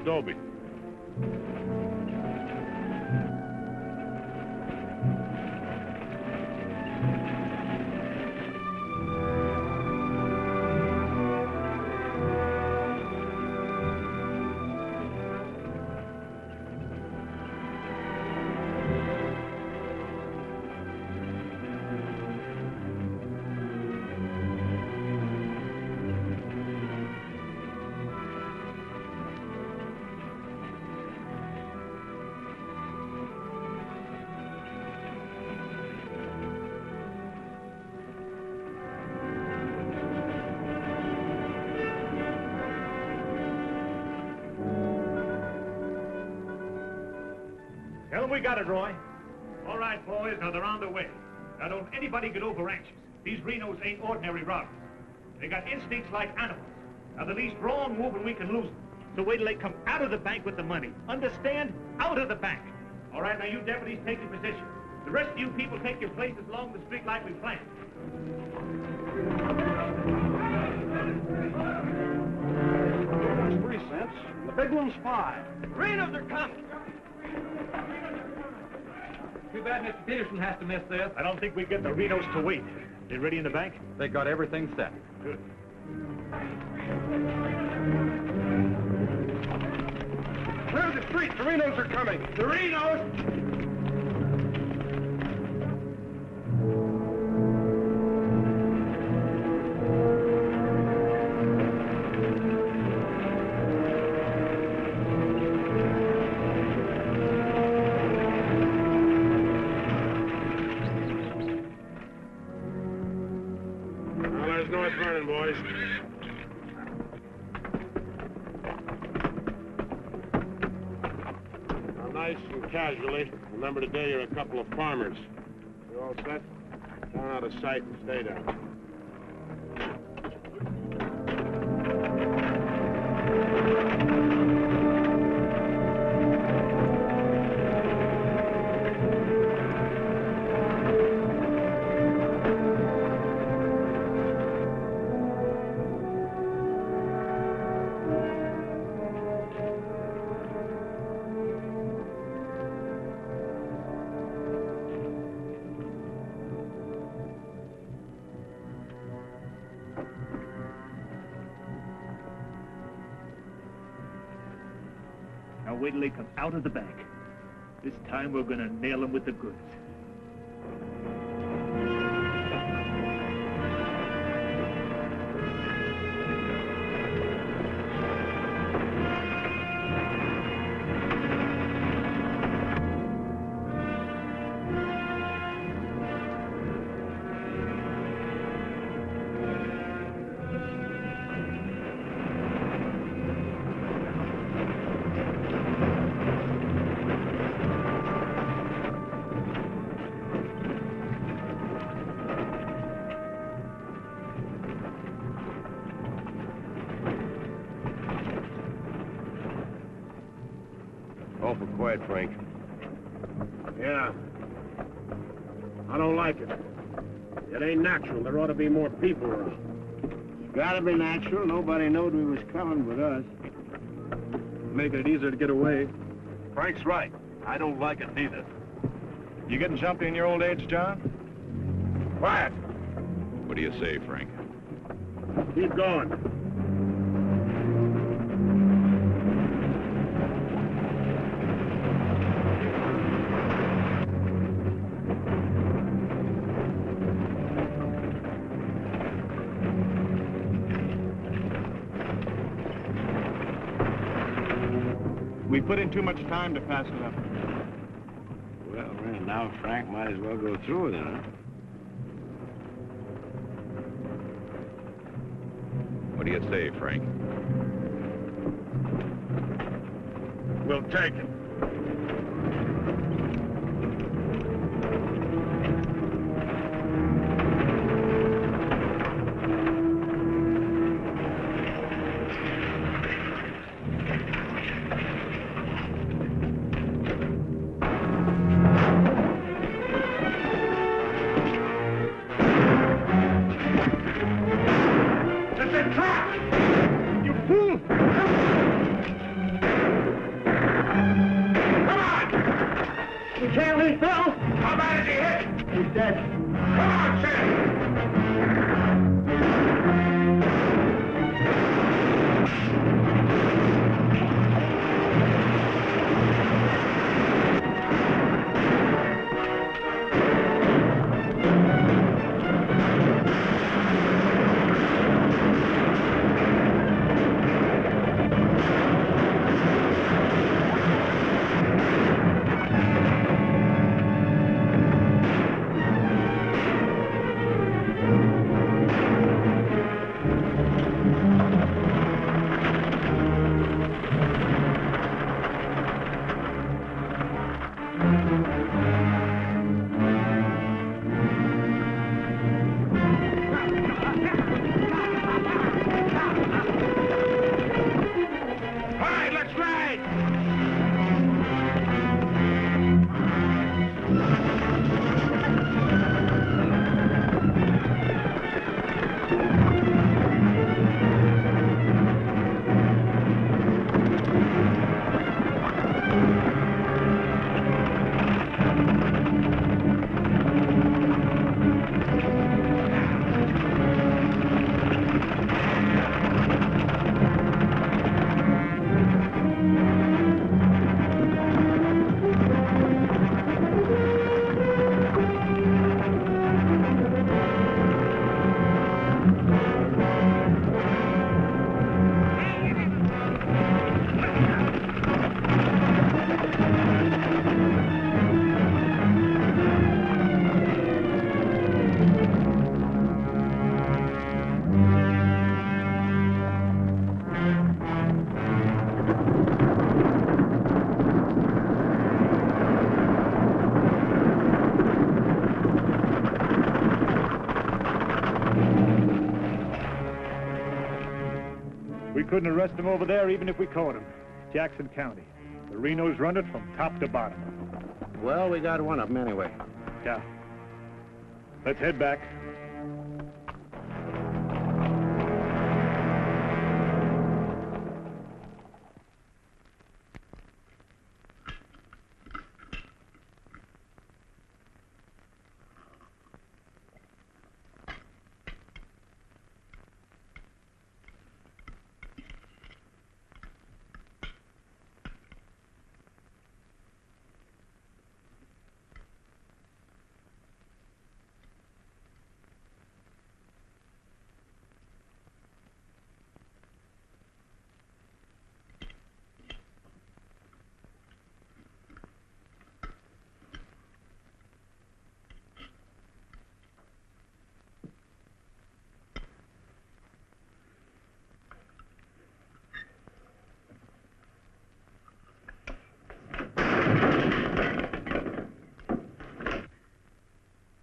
Dobie. Tell them we got it, Roy. All right, boys, now they're on their way. Now don't anybody get over anxious. These Renos ain't ordinary robbers. They got instincts like animals. Now the least wrong move and we can lose them. So wait till they come out of the bank with the money. Understand? Out of the bank. All right, now you deputies take your position. The rest of you people take your places along the street like we planned. That's 3 cents. The big one's 5. Renos are coming. Too bad Mr. Peterson has to miss this. I don't think we get the Renos to wait. They ready in the bank? They got everything set. Good. Clear the street. The Renos are coming. The Renos! Boys. Now, nice and casually, remember today you're a couple of farmers. You all set? Down out of sight and stay down. Now wait till they come out of the bank. This time we're gonna nail them with the goods. Awful quiet, Frank. Yeah. I don't like it. It ain't natural. There ought to be more people around. It's gotta be natural. Nobody knowed we was coming but us. Making it easier to get away. Frank's right. I don't like it neither. You getting jumpy in your old age, John? Quiet. What do you say, Frank? Keep going. We put in too much time to pass it up. Well, now Frank might as well go through with it, huh? What do you say, Frank? We'll take it. me, Phil? How bad is he hit? He's dead. Come on, Sam! We couldn't arrest him over there even if we caught him. Jackson County. The Renos run it from top to bottom. Well, we got one of them anyway. Yeah. Let's head back.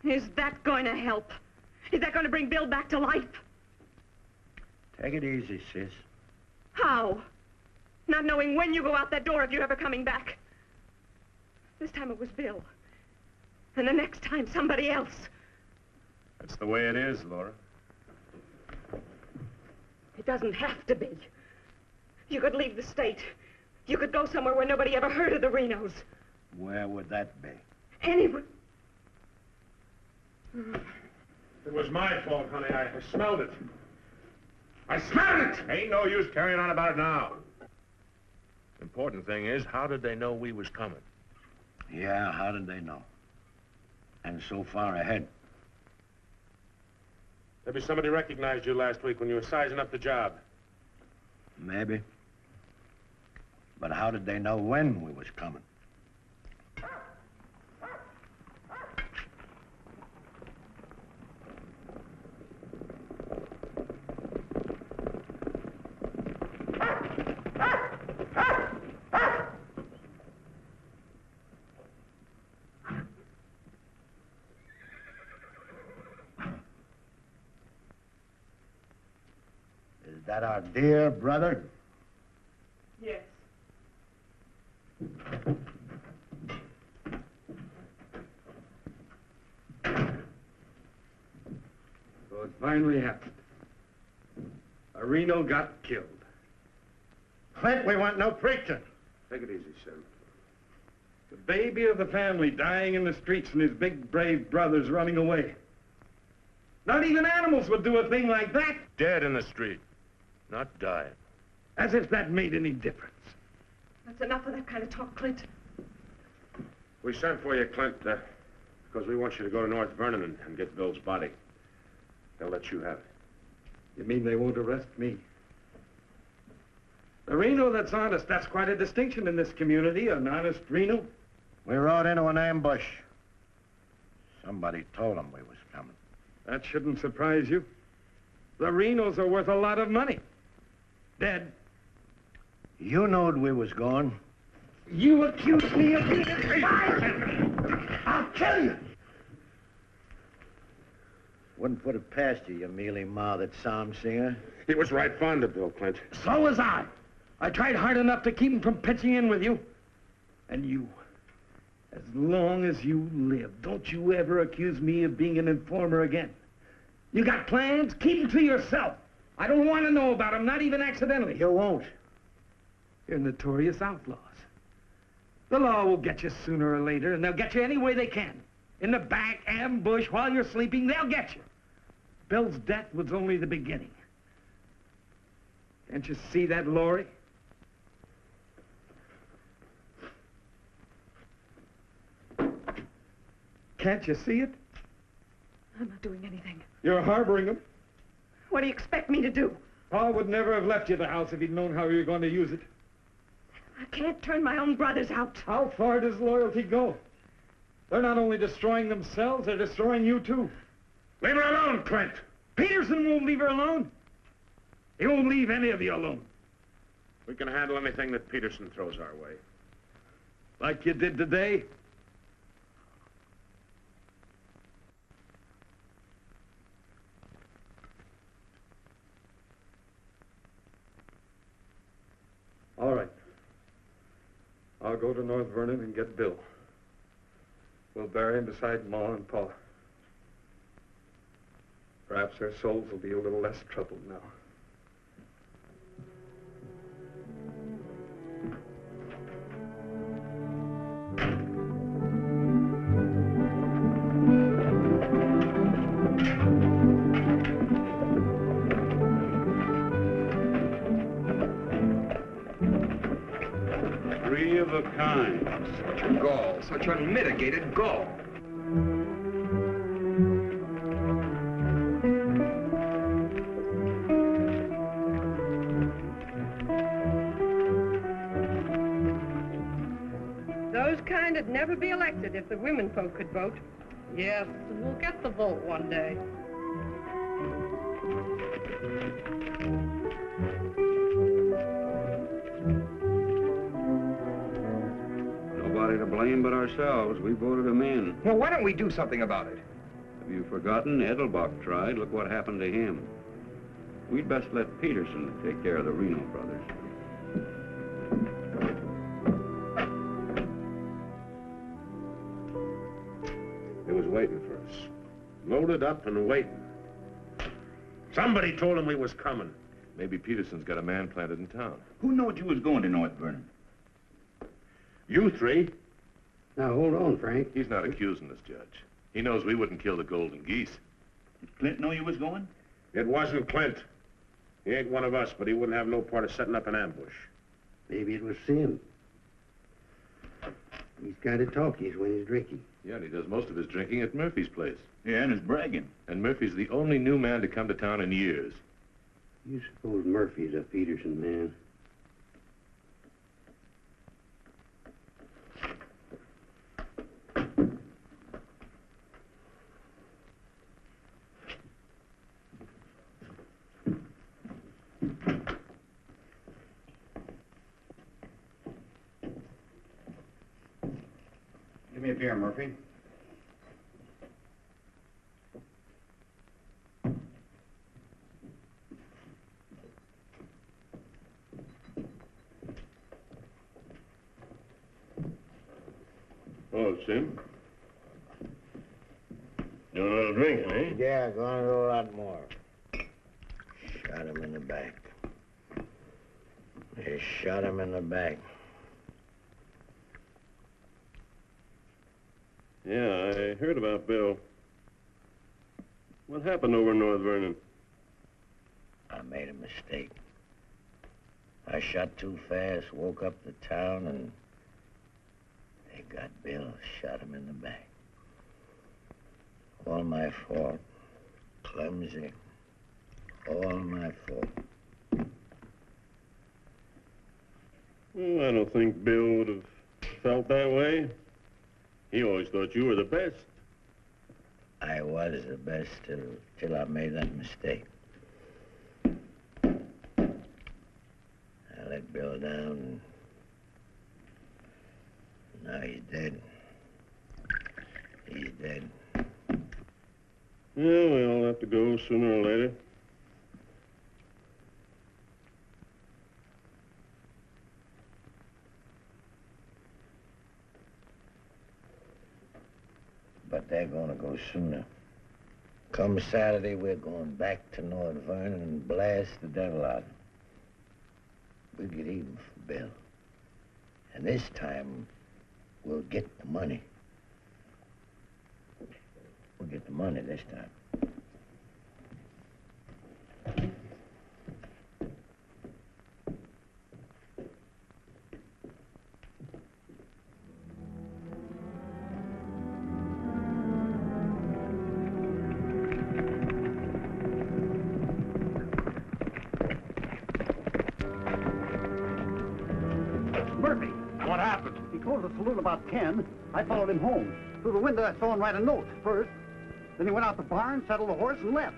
Is that going to help? Is that going to bring Bill back to life? Take it easy, sis. How? Not knowing when you go out that door if you're ever coming back. This time it was Bill. And the next time, somebody else. That's the way it is, Laura. It doesn't have to be. You could leave the state. You could go somewhere where nobody ever heard of the Renos. Where would that be? Anywhere. It was my fault, honey. I smelled it. I smelled it! Ain't no use carrying on about it now. Important thing is, how did they know we was coming? Yeah, how did they know? And so far ahead. Maybe somebody recognized you last week when you were sizing up the job. Maybe. But how did they know when we was coming? Is that our dear brother? Yes. So it finally happened. A Reno got killed. Clint, we want no preaching. Take it easy, Sam. The baby of the family dying in the streets and his big, brave brothers running away. Not even animals would do a thing like that. Dead in the street, not dying. As if that made any difference. That's enough of that kind of talk, Clint. We sent for you, Clint, because we want you to go to North Vernon and get Bill's body. They'll let you have it. You mean they won't arrest me? A Reno that's honest, that's quite a distinction in this community, an honest Reno. We rode into an ambush. Somebody told them we was coming. That shouldn't surprise you. The Renos are worth a lot of money. Dead. You knowed we was going. You accuse me of being a spy! I'll kill you! Wouldn't put it past you, you mealy-mouthed psalm singer. He was right fond of Bill, Clint. So was I. I tried hard enough to keep him from pitching in with you. And you, as long as you live, don't you ever accuse me of being an informer again. You got plans? Keep them to yourself. I don't want to know about them, not even accidentally. You won't. You're notorious outlaws. The law will get you sooner or later, and they'll get you any way they can. In the back, ambush, while you're sleeping, they'll get you. Bill's death was only the beginning. Can't you see that, Laurie? Can't you see it? I'm not doing anything. You're harboring them. What do you expect me to do? Paul would never have left you the house if he'd known how you were going to use it. I can't turn my own brothers out. How far does loyalty go? They're not only destroying themselves, they're destroying you, too. Leave her alone, Clint. Peterson won't leave her alone. He won't leave any of you alone. We can handle anything that Peterson throws our way. Like you did today? All right. I'll go to North Vernon and get Bill. We'll bury him beside Ma and Pa. Perhaps their souls will be a little less troubled now. Three of a kind. Such a gall, such unmitigated gall. Those kind would never be elected if the women folk could vote. Yes, we'll get the vote one day. Nobody to blame but ourselves. We voted him in. Well, why don't we do something about it? Have you forgotten? Edelbach tried. Look what happened to him. We'd best let Peterson take care of the Reno brothers. He was waiting for us. Loaded up and waiting. Somebody told him we was coming. Maybe Peterson's got a man planted in town. Who knowed you was going to North Vernon? You three. Now, hold on, Frank. He's not accusing us, Judge. He knows we wouldn't kill the golden geese. Did Clint know you was going? It wasn't Clint. He ain't one of us, but he wouldn't have no part of setting up an ambush. Maybe it was Sim. He's kind of talkies when he's drinking. Yeah, and he does most of his drinking at Murphy's place. Yeah, and is bragging. And Murphy's the only new man to come to town in years. You suppose Murphy's a Peterson man? Give me a beer, Murphy. Oh, Sim. Doing a little drinking, eh? Yeah, gonna do a lot more. Shot him in the back. They shot him in the back. Yeah, I heard about Bill. What happened over in North Vernon? I made a mistake. I shot too fast, woke up the town, and they got Bill, shot him in the back. All my fault. Clumsy. All my fault. Well, I don't think Bill would have felt that way. He always thought you were the best. I was the best till I made that mistake. I let Bill down, and now he's dead. He's dead. Yeah, we all have to go sooner or later. But they're gonna go sooner. Come Saturday, we're going back to North Vernon and blast the devil out of them. We'll get even for Bill. And this time, we'll get the money. We'll get the money this time. What happened? He closed the saloon about 10. I followed him home. Through the window, I saw him write a note first. Then he went out the barn, saddled the horse, and left.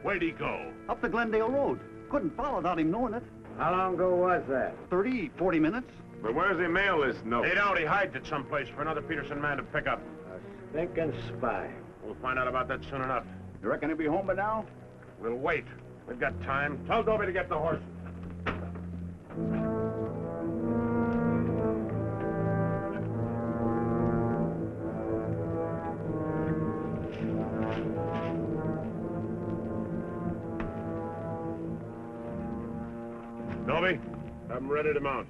Where'd he go? Up the Glendale Road. Couldn't follow without him knowing it. How long ago was that? 30, 40 minutes. But where's he mail this note? They doubt he hides it someplace for another Peterson man to pick up. A stinking spy. We'll find out about that soon enough. You reckon he'll be home by now? We'll wait. We've got time. Tell Dobie to get the horse. Dobie, have him ready to mount.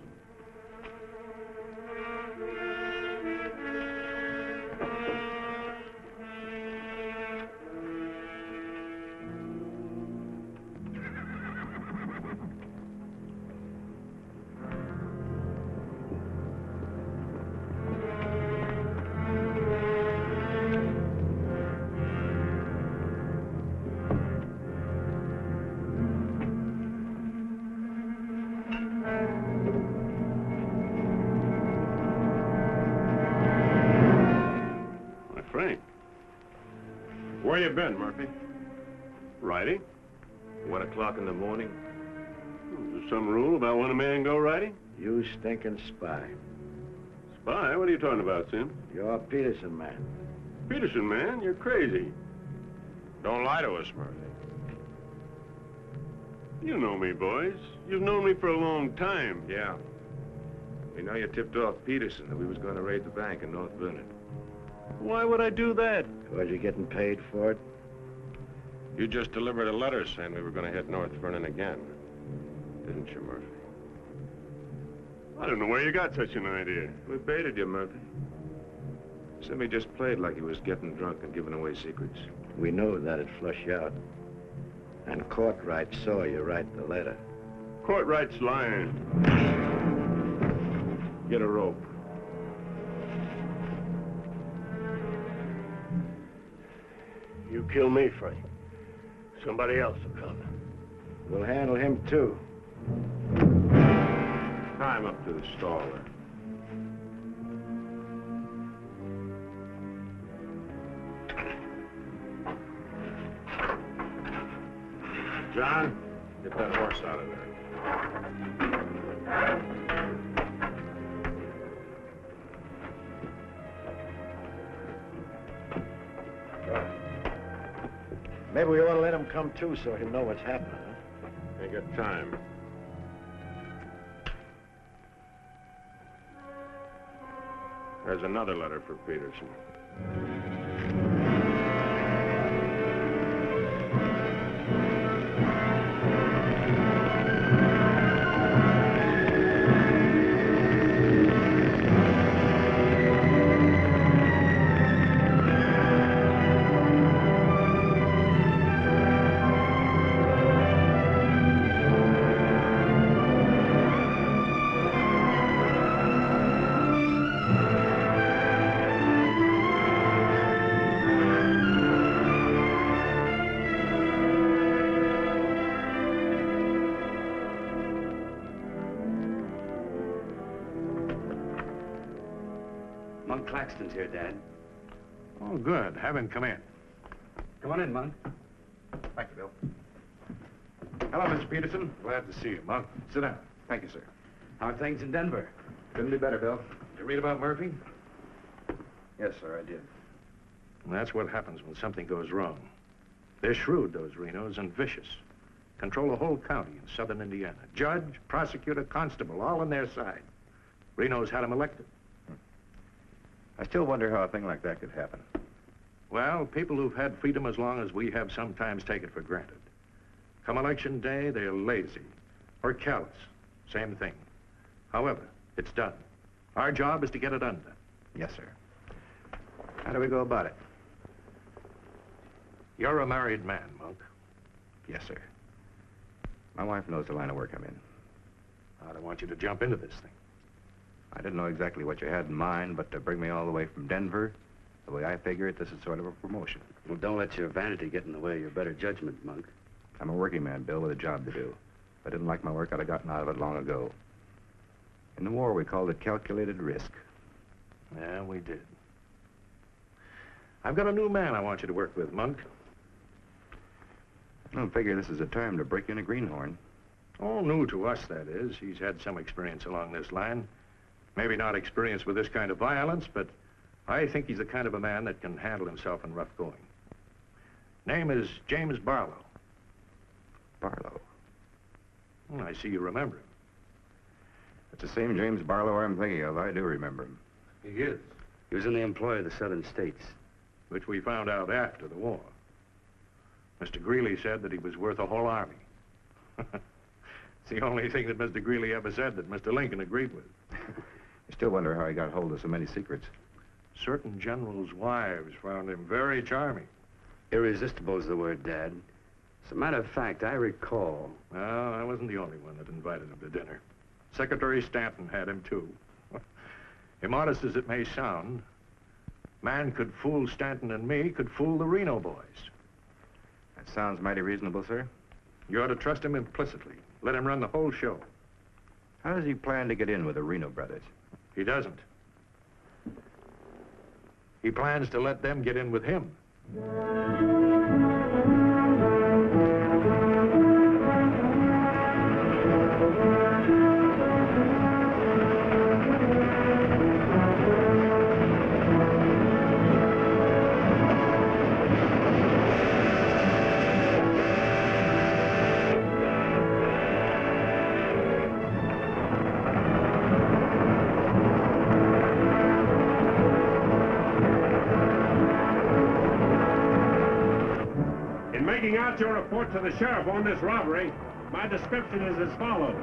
Where you been, Murphy? Riding? 1 o'clock in the morning. Is there some rule about when a man go riding? You stinking spy. Spy? What are you talking about, Sim? You're a Peterson man. Peterson, man? You're crazy. Don't lie to us, Murphy. You know me, boys. You've known me for a long time. Yeah. We know you tipped off Peterson that we was going to raid the bank in North Vernon. Why would I do that? Was you getting paid for it? You just delivered a letter saying we were going to hit North Vernon again. Didn't you, Murphy? I don't know where you got such an idea. We baited you, Murphy. Simmy just played like he was getting drunk and giving away secrets. We know that'd flush you out. And Courtright saw you write the letter. Courtright's lying. Get a rope. You kill me, Frank. Somebody else will come. We'll handle him, too. Tie him up to the stall there. John, get that horse out of there. Maybe we ought to let him come, too, so he'll know what's happening, huh? Ain't got time. There's another letter for Peterson. Monk Claxton's here, Dad. Oh, good. Have him come in. Come on in, Monk. Thank you, Bill. Hello, Mr. Peterson. Glad to see you, Monk. Sit down. Thank you, sir. How are things in Denver? Couldn't be better, Bill. Did you read about Murphy? Yes, sir, I did. And that's what happens when something goes wrong. They're shrewd, those Renos, and vicious. Control the whole county in southern Indiana. Judge, prosecutor, constable, all on their side. Reno's had him elected. I still wonder how a thing like that could happen. Well, people who've had freedom as long as we have sometimes take it for granted. Come election day, they're lazy or callous. Same thing. However, it's done. Our job is to get it undone. Yes, sir. How do we go about it? You're a married man, Monk. Yes, sir. My wife knows the line of work I'm in. I don't want you to jump into this thing. I didn't know exactly what you had in mind, but to bring me all the way from Denver, the way I figure it, this is sort of a promotion. Well, don't let your vanity get in the way of your better judgment, Monk. I'm a working man, Bill, with a job to do. If I didn't like my work, I'd have gotten out of it long ago. In the war, we called it calculated risk. Yeah, we did. I've got a new man I want you to work with, Monk. I don't figure this is a time to break in a greenhorn. All new to us, that is. He's had some experience along this line. Maybe not experience with this kind of violence, but I think he's the kind of a man that can handle himself in rough going. Name is James Barlow. Barlow? I see you remember him. It's the same James Barlow I'm thinking of. I do remember him. He is. He was in the employ of the southern states. Which we found out after the war. Mr. Greeley said that he was worth a whole army. It's the only thing that Mr. Greeley ever said that Mr. Lincoln agreed with. I still wonder how he got hold of so many secrets. Certain generals' wives found him very charming. Irresistible is the word, Dad. As a matter of fact, I recall... Well, I wasn't the only one that invited him to dinner. Secretary Stanton had him, too. Immodest as it may sound, man could fool Stanton and me, could fool the Reno boys. That sounds mighty reasonable, sir. You ought to trust him implicitly. Let him run the whole show. How does he plan to get in with the Reno brothers? He doesn't. He plans to let them get in with him. Your report to the sheriff on this robbery, my description is as follows.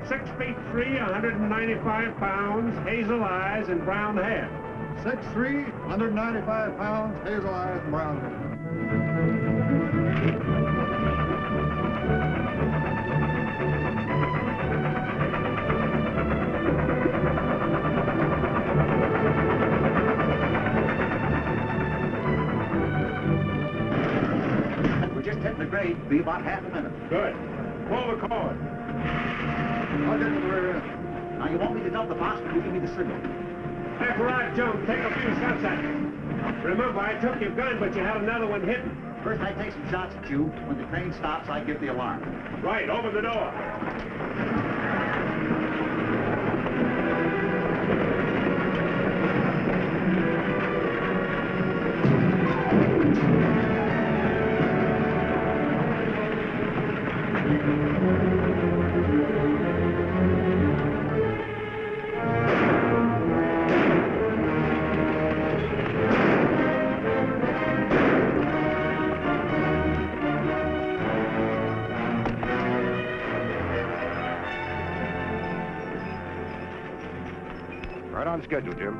6 feet 3, 195 pounds, hazel eyes, and brown hair. 6'3", 195 pounds, hazel eyes, and brown hair. Grade, be about half a minute. Good. Pull the cord. I'll get to the rear end. Now, you want me to dump the box, or you give me the signal? After I jump, take a few shots at me. Remember, I took your gun, but you had another one hidden. First, I take some shots at you. When the train stops, I give the alarm. Right, open the door. Right on schedule, Jim.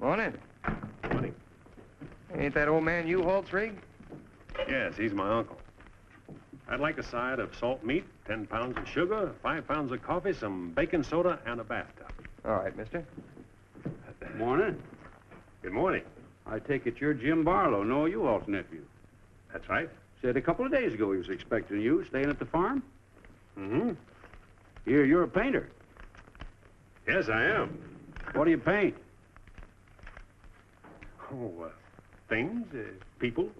Morning. Morning. Ain't that old man U-Haul's rig? Yes, he's my uncle. I'd like a side of salt meat, 10 pounds of sugar, 5 pounds of coffee, some baking soda, and a bathtub. All right, mister. Morning. Good morning. I take it you're Jim Barlow, Noah U-Haul's nephew. That's right. Said a couple of days ago he was expecting you, staying at the farm. Mm-hmm. You're a painter. Yes, I am. What do you paint? Oh, things, people.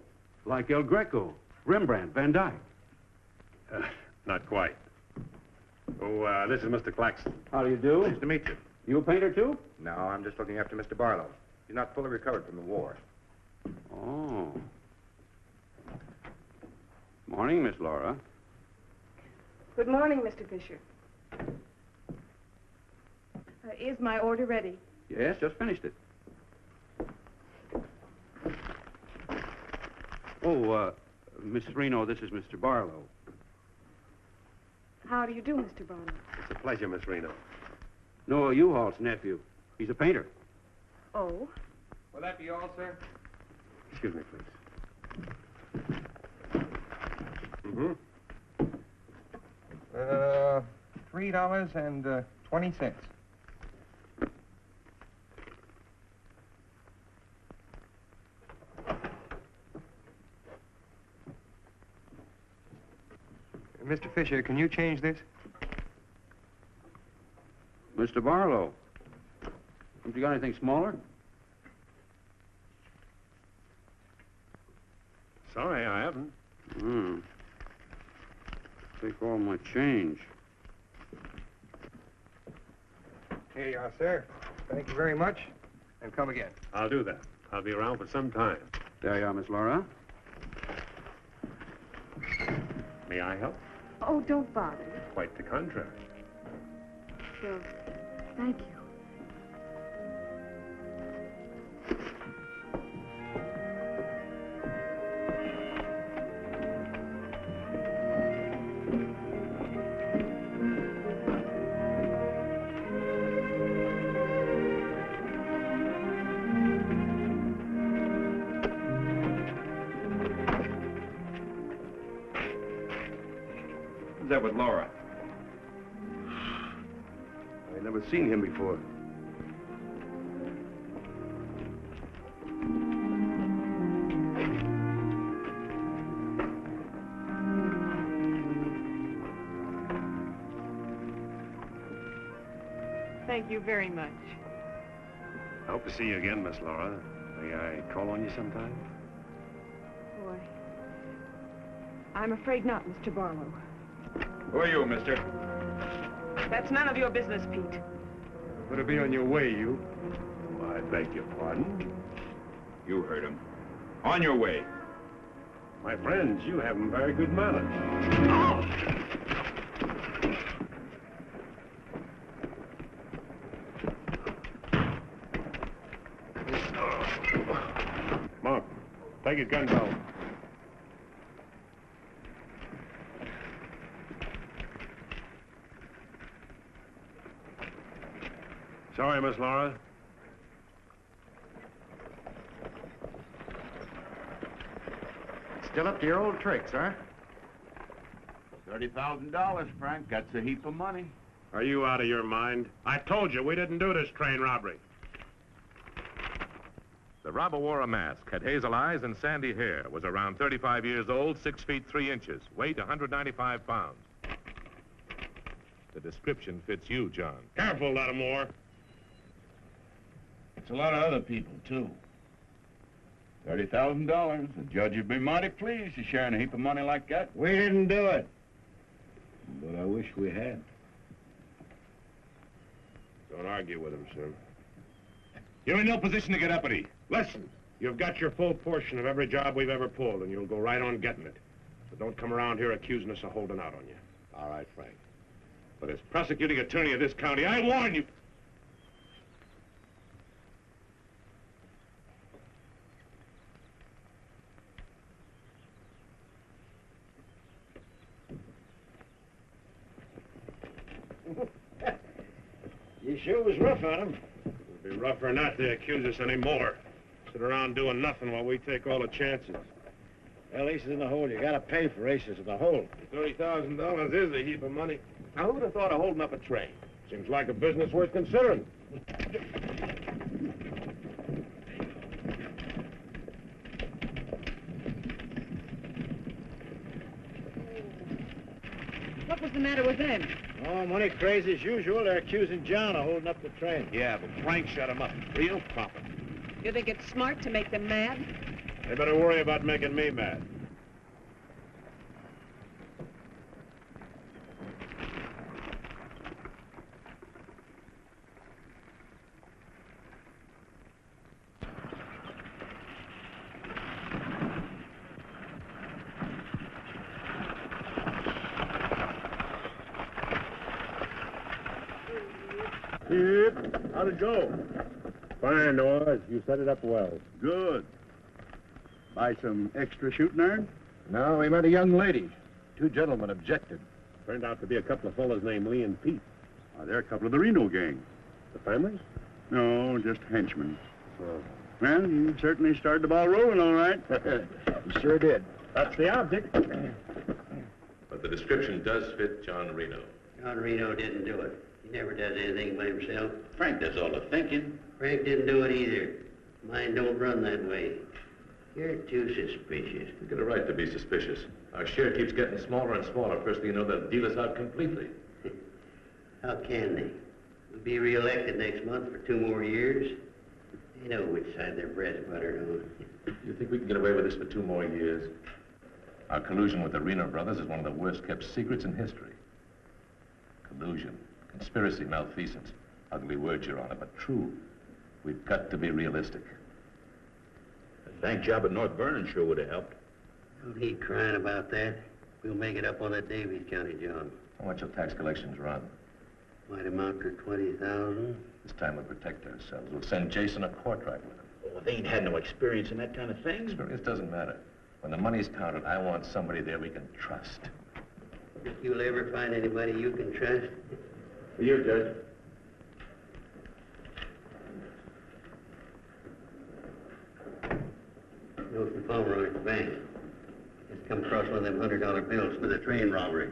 Like El Greco, Rembrandt, Van Dyke. Not quite. Oh, this is Mr. Claxton. How do you do? Nice to meet you. You a painter, too? No, I'm just looking after Mr. Barlow. He's not fully recovered from the war. Oh. Morning, Miss Laura. Good morning, Mr. Fisher. Is my order ready? Yes, just finished it. Oh, Miss Reno, this is Mr. Barlow. How do you do, Mr. Barlow? It's a pleasure, Miss Reno. Noah U-Haul's nephew. He's a painter. Oh? Will that be all, sir? Excuse me, please. Mm-hmm. $3.20. Mr. Fisher, can you change this? Mr. Barlow. Haven't you got anything smaller? Sorry, I haven't. Take all my change. Here you are, sir. Thank you very much. And come again. I'll do that. I'll be around for some time. There you are, Miss Laura. May I help? Oh, don't bother. Quite the contrary. Well, thank you. Who's that with Laura? I've never seen him before. Thank you very much. I hope to see you again, Miss Laura. May I call on you sometime? Boy, I'm afraid not, Mr. Barlow. Who are you, mister? That's none of your business, Pete. Better be on your way, you. Oh, I beg your pardon. You heard him. On your way. My friends, you have very good manners. Mark, take his gun belt. Sorry, Miss Laura. Still up to your old tricks, huh? $30,000, Frank. That's a heap of money. Are you out of your mind? I told you we didn't do this train robbery. The robber wore a mask, had hazel eyes and sandy hair, was around 35 years old, 6 feet 3 inches, weight 195 pounds. The description fits you, John. Careful, Lattimore. It's a lot of other people, too. $30,000. The judge would be mighty pleased to sharing a heap of money like that. We didn't do it. But I wish we had. Don't argue with him, sir. You're in no position to get uppity. Listen, you've got your full portion of every job we've ever pulled, and you'll go right on getting it. So don't come around here accusing us of holding out on you. All right, Frank. But as prosecuting attorney of this county, I warn you. You sure was rough on him. It'd It'd be rougher not to accuse us anymore. Sit around doing nothing while we take all the chances. Well, aces in the hole. You gotta pay for aces in the hole. $30,000 is a heap of money. Now, who'd have thought of holding up a train? Seems like a business worth considering. What was the matter with them? Oh, money crazy as usual. They're accusing John of holding up the train. Yeah, but Frank shut him up. Real profit. You think it's smart to make them mad? They better worry about making me mad. How'd it go? Fine, Noah. You set it up well. Good. Buy some extra shooting iron? No, we met a young lady. Two gentlemen objected. Turned out to be a couple of fellas named Lee and Pete. They're a couple of the Reno gang. The families? No, just henchmen. Well, you certainly started the ball rolling, all right. You sure did. That's the object. But the description does fit John Reno. John Reno didn't do it. He never does anything by himself. Frank does all the thinking. Frank didn't do it either. Mine don't run that way. You're too suspicious. You get a right to be suspicious. Our share keeps getting smaller and smaller. First thing you know, they'll deal us out completely. How can they? We'll be re-elected next month for 2 more years. They know which side their bread's buttered on. You think we can get away with this for 2 more years? Our collusion with the Reno brothers is one of the worst kept secrets in history. Collusion, conspiracy, malfeasance. Ugly words, Your Honor, but true. We've got to be realistic. The bank job at North Vernon sure would have helped. Don't need crying about that. We'll make it up on that Davies County job. How much will tax collections run? Might amount to 20,000. This time we'll protect ourselves. We'll send Jason a court right with him. Oh, they ain't had no experience in that kind of thing. Experience doesn't matter. When the money's counted, I want somebody there we can trust. Think you'll ever find anybody you can trust? For you, Judge. Note from Palmer at the bank. Just come across one of them $100 bills for the train robbery.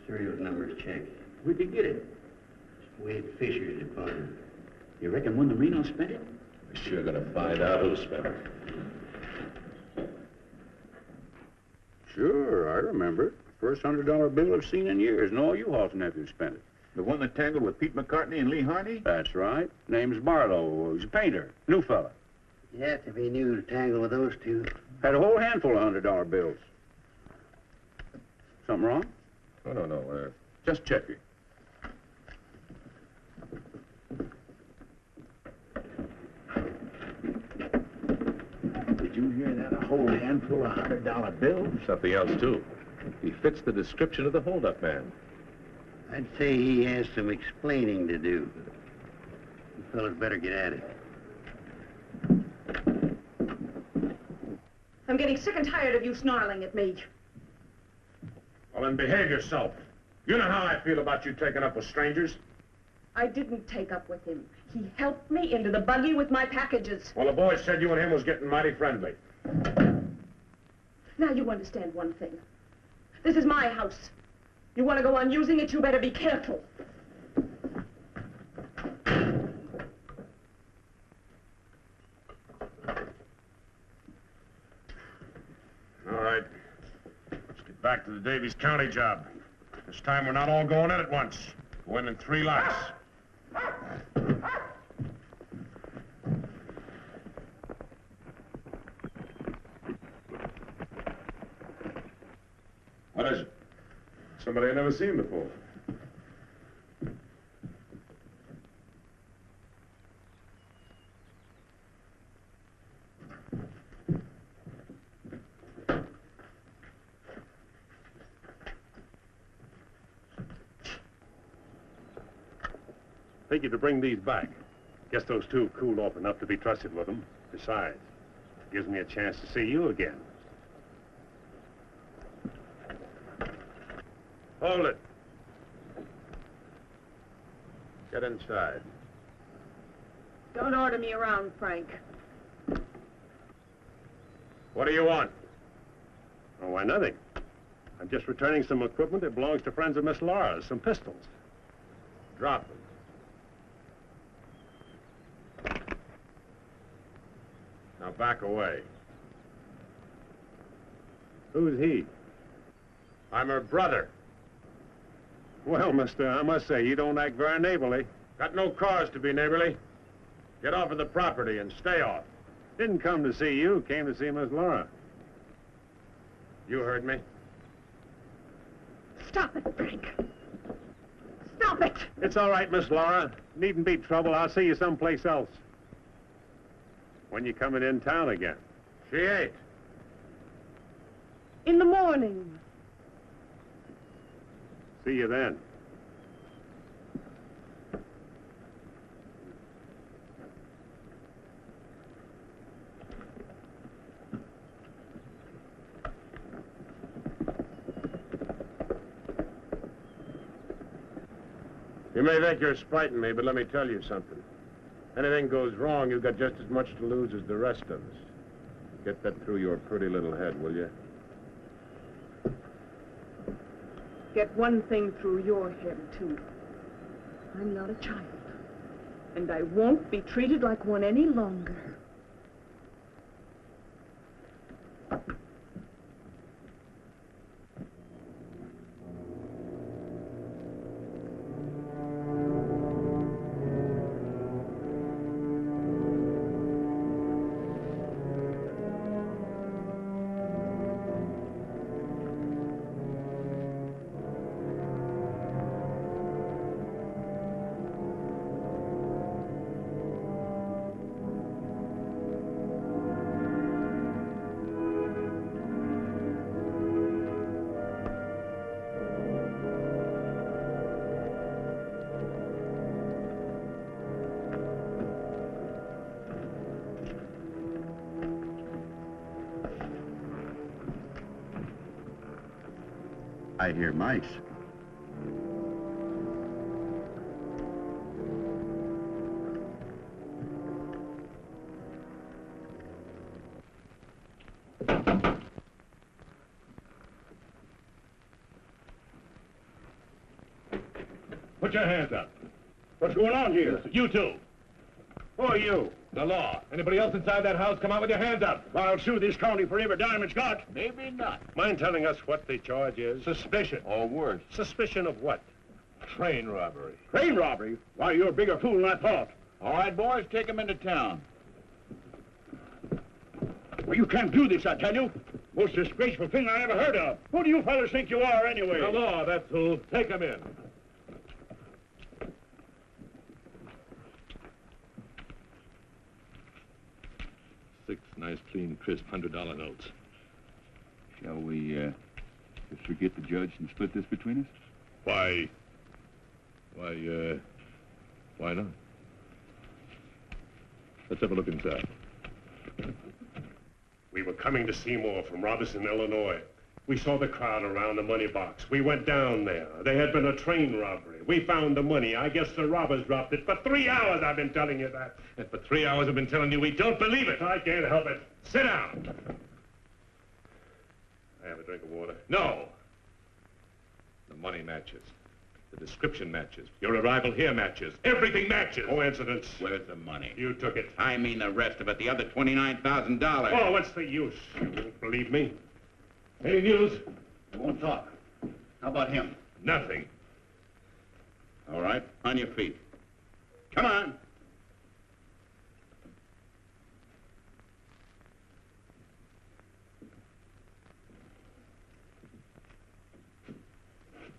Serial numbers checked. Where'd you get it? Wade Fisher's department. You reckon one of the Reno spent it? We're sure gonna find out who spent it. Sure, I remember it. First $100 bill I've seen in years, and all you Hall's nephews spent it. The one that tangled with Pete McCartney and Lee Harney? That's right. Name's Barlow. He's a painter. New fella. You have to be new to tangle with those two. Had a whole handful of $100 bills. Something wrong? Oh, no. Just checking. Did you hear that? A whole handful of $100 bills? Something else, too. He fits the description of the hold-up man. I'd say he has some explaining to do. You fellas better get at it. I'm getting sick and tired of you snarling at me. Well, then behave yourself. You know how I feel about you taking up with strangers. I didn't take up with him. He helped me into the buggy with my packages. Well, the boys said you and him was getting mighty friendly. Now you understand one thing. This is my house. You want to go on using it, you better be careful. All right. Let's get back to the Davies County job. This time we're not all going in at once. Go in 3 lots. What is it? Somebody I've never seen before. Figured to bring these back. Guess those two cooled off enough to be trusted with them. Besides, it gives me a chance to see you again. Hold it. Get inside. Don't order me around, Frank. What do you want? Oh, why, nothing. I'm just returning some equipment that belongs to friends of Miss Laura's, some pistols. Drop them. Now back away. Who's he? I'm her brother. Well, mister, I must say, you don't act very neighborly. Got no cause to be neighborly. Get off of the property and stay off. Didn't come to see you, came to see Miss Laura. You heard me. Stop it, Frank. Stop it! It's all right, Miss Laura. Needn't be trouble. I'll see you someplace else. When you coming in town again? She ain't. In the morning. See you then. You may think you're spiting me, but let me tell you something. Anything goes wrong, you've got just as much to lose as the rest of us. Get that through your pretty little head, will you? Get one thing through your head, too. I'm not a child. And I won't be treated like one any longer. I hear mice. Put your hands up. What's going on here? You two. Who are you? The law. Anybody else inside that house, come out with your hands up. I'll sue this county for every dime it's got. Maybe not. Mind telling us what the charge is? Suspicion. Or worse. Suspicion of what? Train robbery. Train robbery? Why, you're a bigger fool than I thought. All right, boys, take him into town. Well, you can't do this, I tell you. Most disgraceful thing I ever heard of. Who do you fellas think you are, anyway? The law, that's who. Take him in. Six nice, clean, crisp $100 notes. Shall we, just forget the judge and split this between us? Why not? Let's have a look inside. We were coming to Seymour from Robertson, Illinois. We saw the crowd around the money box. We went down there. There had been a train robbery. We found the money. I guess the robbers dropped it. For 3 hours I've been telling you that. And for 3 hours I've been telling you we don't believe it. I can't help it. Sit down. I have a drink of water. No. The money matches. The description matches. Your arrival here matches. Everything matches. Coincidence. Where's the money? You took it. I mean the rest of it, the other $29,000. Oh, what's the use? You won't believe me. Any news? I won't talk. How about him? Nothing. All right, on your feet. Come on.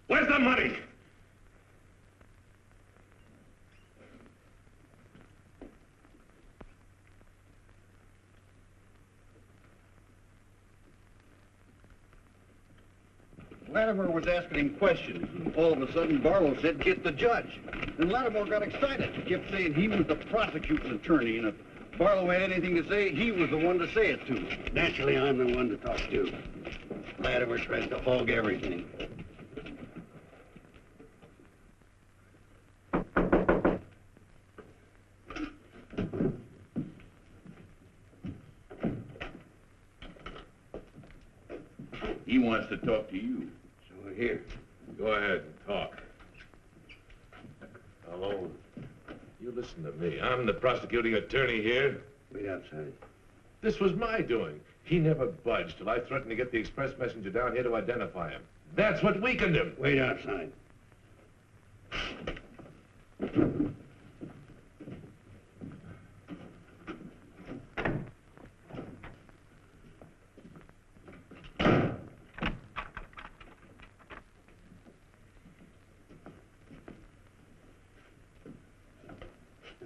Where's the money? Latimer was asking him questions, and all of a sudden Barlow said, "Get the judge." And Latimer got excited. He kept saying he was the prosecuting attorney, and if Barlow had anything to say, he was the one to say it to. Naturally, I'm the one to talk to. Latimer tries to hog everything. He wants to talk to you. So here. Go ahead and talk. Hello. You listen to me. I'm the prosecuting attorney here. Wait outside. This was my doing. He never budged till I threatened to get the express messenger down here to identify him. That's what weakened him. Wait outside.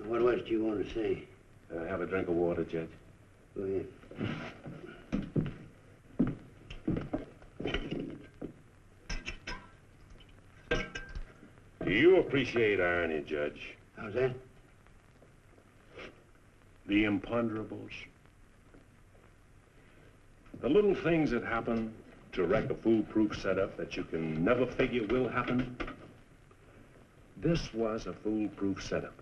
What else do you want to say? Have a drink of water, Judge. Go ahead. Do you appreciate irony, Judge? How's that? The imponderables. The little things that happen to wreck a foolproof setup that you can never figure will happen. This was a foolproof setup.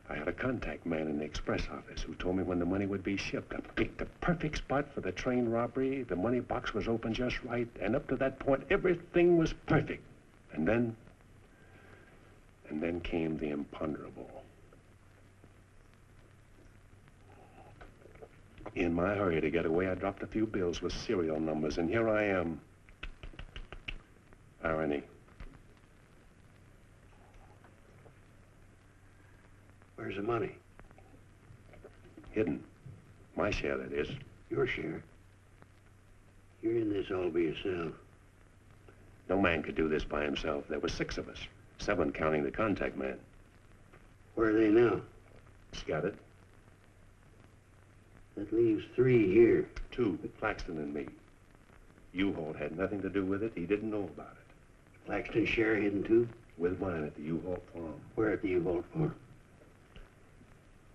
I had a contact man in the express office who told me when the money would be shipped. I picked the perfect spot for the train robbery. The money box was open just right, and up to that point, everything was perfect. And then came the imponderable. In my hurry to get away, I dropped a few bills with serial numbers, and here I am. Irony. Where's the money? Hidden. My share, that is. Your share? You're in this all by yourself. No man could do this by himself. There were 6 of us. 7 counting the contact man. Where are they now? Scattered. That leaves 3 here. 2, Claxton and me. U-Haul had nothing to do with it. He didn't know about it. Claxton's share hidden too? With mine at the U-Haul farm. Where at the U-Haul farm?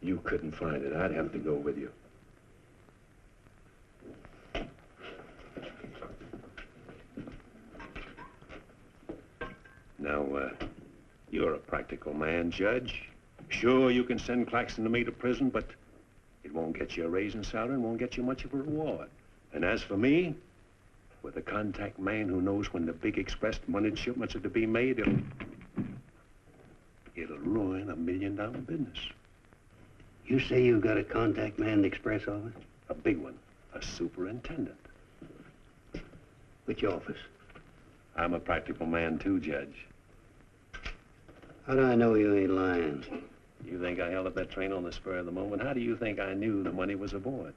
You couldn't find it. I'd have to go with you. Now, you're a practical man, Judge. Sure, you can send Claxton and me to prison, but it won't get you a raise in salary and won't get you much of a reward. And as for me, with a contact man who knows when the big express money shipments are to be made, it'll ruin $1 million business. You say you've got a contact man in the express office? A big one. A superintendent. Which office? I'm a practical man too, Judge. How do I know you ain't lying? You think I held up that train on the spur of the moment? How do you think I knew the money was aboard?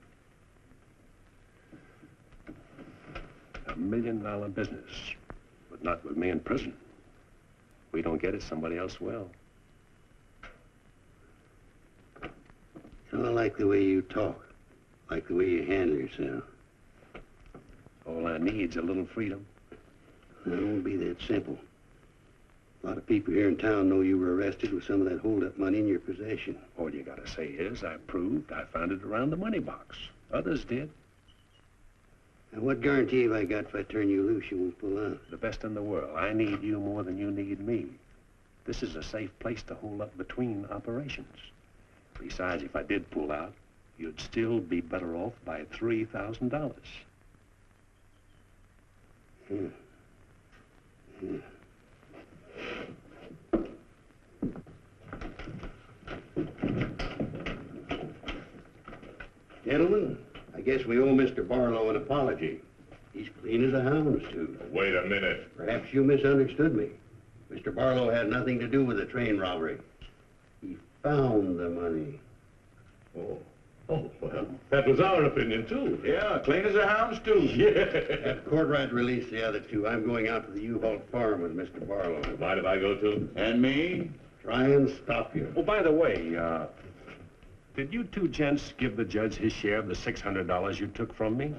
$1 million business, but not with me in prison. We don't get it, somebody else will. I like the way you talk, like the way you handle yourself. All I need's a little freedom. It won't be that simple. A lot of people here in town know you were arrested with some of that hold-up money in your possession. All you gotta say is, I proved I found it around the money box. Others did. And what guarantee have I got if I turn you loose you won't pull out? The best in the world. I need you more than you need me. This is a safe place to hold up between operations. Besides, if I did pull out, you'd still be better off by $3,000. Gentlemen, I guess we owe Mr. Barlow an apology. He's clean as a hound's tooth. Wait a minute. Perhaps you misunderstood me. Mr. Barlow had nothing to do with the train robbery. He found the money. Oh, well, that was our opinion, too. Yeah, clean as a hound's tooth. Yeah. Have Courtright release the other 2. I'm going out to the U-Haul farm with Mr. Barlow. Mind if I go, too? And me? Try and stop you. Oh, by the way, did you 2 gents give the judge his share of the $600 you took from me?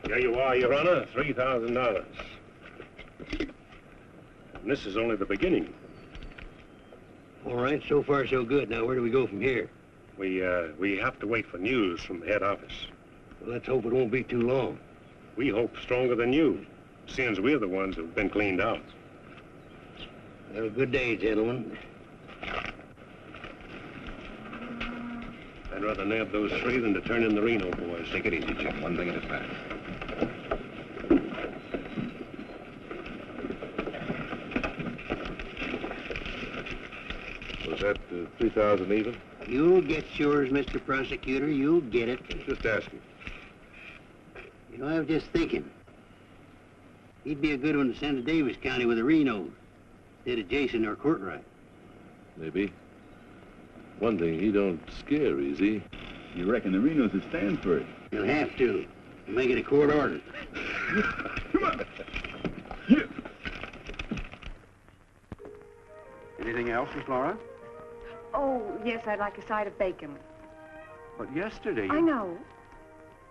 Here you are, Your Honor, $3,000. And this is only the beginning. All right, so far so good. Now where do we go from here? We have to wait for news from the head office. Well, let's hope it won't be too long. We hope stronger than you, since we're the ones who've been cleaned out. Well, good day, gentlemen. I'd rather nab those three than to turn in the Reno boys. Take it easy, Jim. One thing at a time. Was that 3,000 even? You'll get yours, Mr. Prosecutor. You'll get it. Just asking. You know, I was just thinking. He'd be a good one to send to Davis County with the Renos, instead of Jason or Courtright. Maybe. One thing, he don't scare easy. You reckon the Renos will stand for it? He'll have to. Make it a court order. Come on. Anything else, Miss Laura? Oh, yes, I'd like a side of bacon. But yesterday you... I know.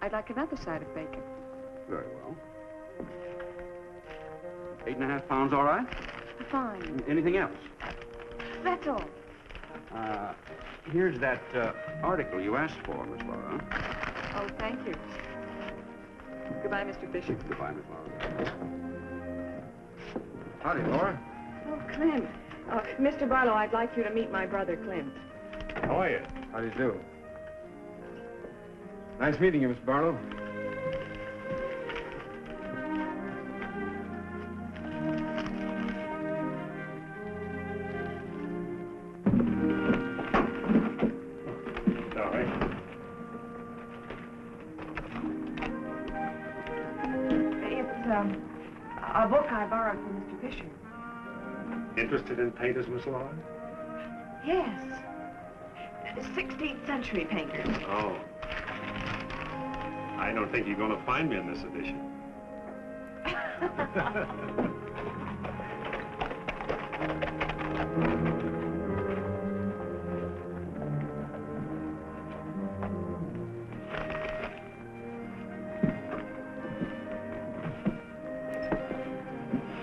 I'd like another side of bacon. Very well. 8.5 pounds, all right? Fine. Anything else? That's all. Here's that article you asked for, Miss Laura. Oh, thank you. Goodbye, Mr. Fisher. Goodbye, Miss Laura. Howdy, Laura. Oh, Clint. Mr. Barlow, I'd like you to meet my brother, Clint. How are you? How do you do? Nice meeting you, Miss Barlow. Sorry. It's a book I borrowed from Mr. Fisher. Interested in painters, Miss Laura? Yes. 16th century painters. Oh. I don't think you're going to find me in this edition.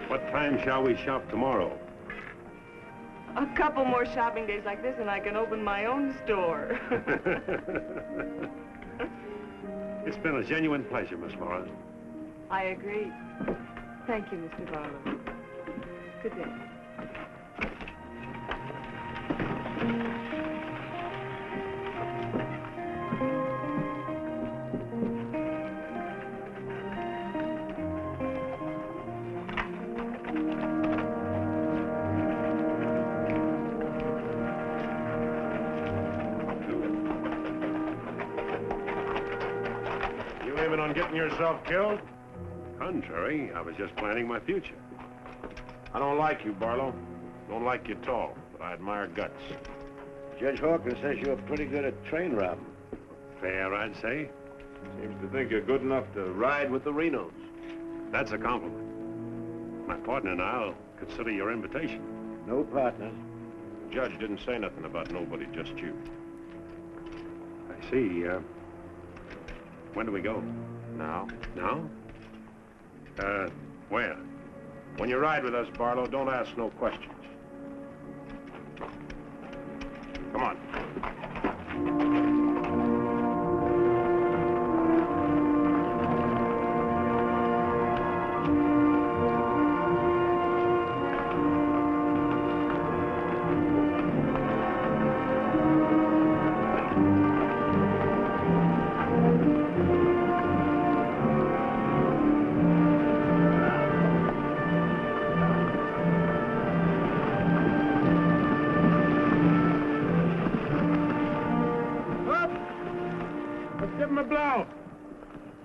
What time shall we shop tomorrow? A couple more shopping days like this and I can open my own store. It's been a genuine pleasure, Miss Laura. I agree. Thank you, Mr. Barlow. Good day. On getting yourself killed? Contrary, I was just planning my future. I don't like you, Barlow. Don't like you at all, but I admire guts. Judge Hawkins says you're pretty good at train robbing. Fair, I'd say. Seems to think you're good enough to ride with the Renos. That's a compliment. My partner and I'll consider your invitation. No partners. The judge didn't say nothing about nobody, just you. I see. When do we go? Now? Now? Where? When you ride with us, Barlow, don't ask no questions. Come on.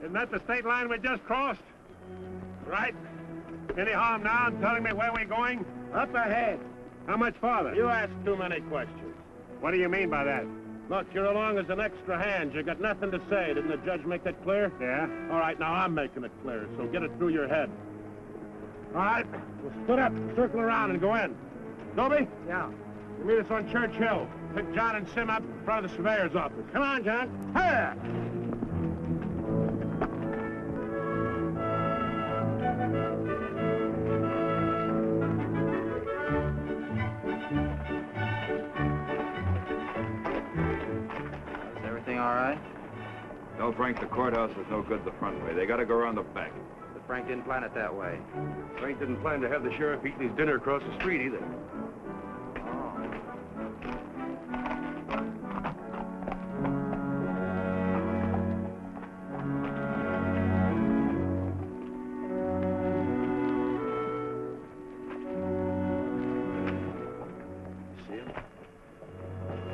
Isn't that the state line we just crossed? Right. Any harm now in telling me where we're going? Up ahead. How much farther? You ask too many questions. What do you mean by that? Look, you're along as an extra hand. You got nothing to say. Didn't the judge make that clear? Yeah. All right, now I'm making it clear, so get it through your head. All right, we'll split up, circle around, and go in. Dobie? Yeah. You meet us on Church Hill. Pick John and Sim up in front of the surveyor's office. Come on, John. Hey! Tell Frank the courthouse is no good the front way. They gotta go around the back. But Frank didn't plan it that way. Frank didn't plan to have the sheriff eating his dinner across the street either.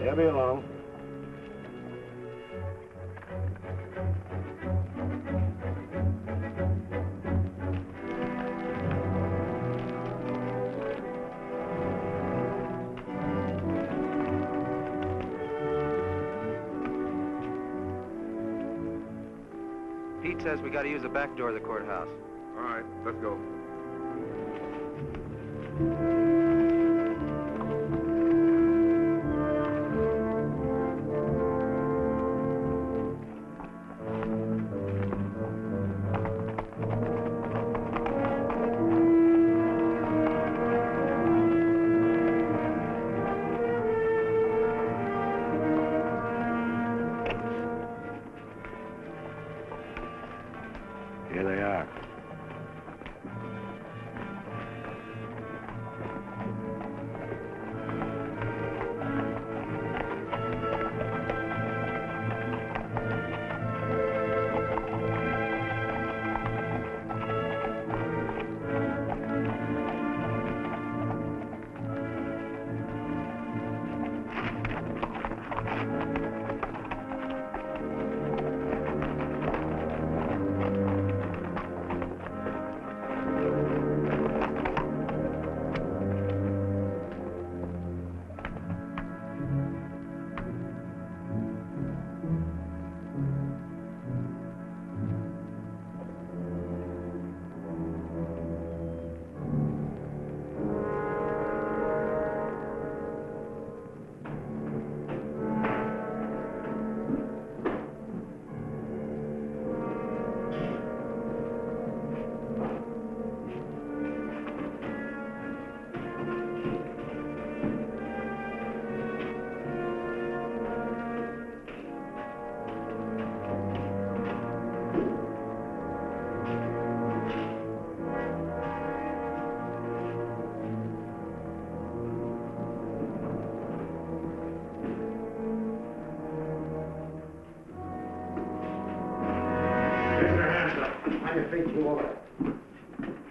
They'll be along. Pete says we gotta use the back door of the courthouse. All right, let's go. Here they are.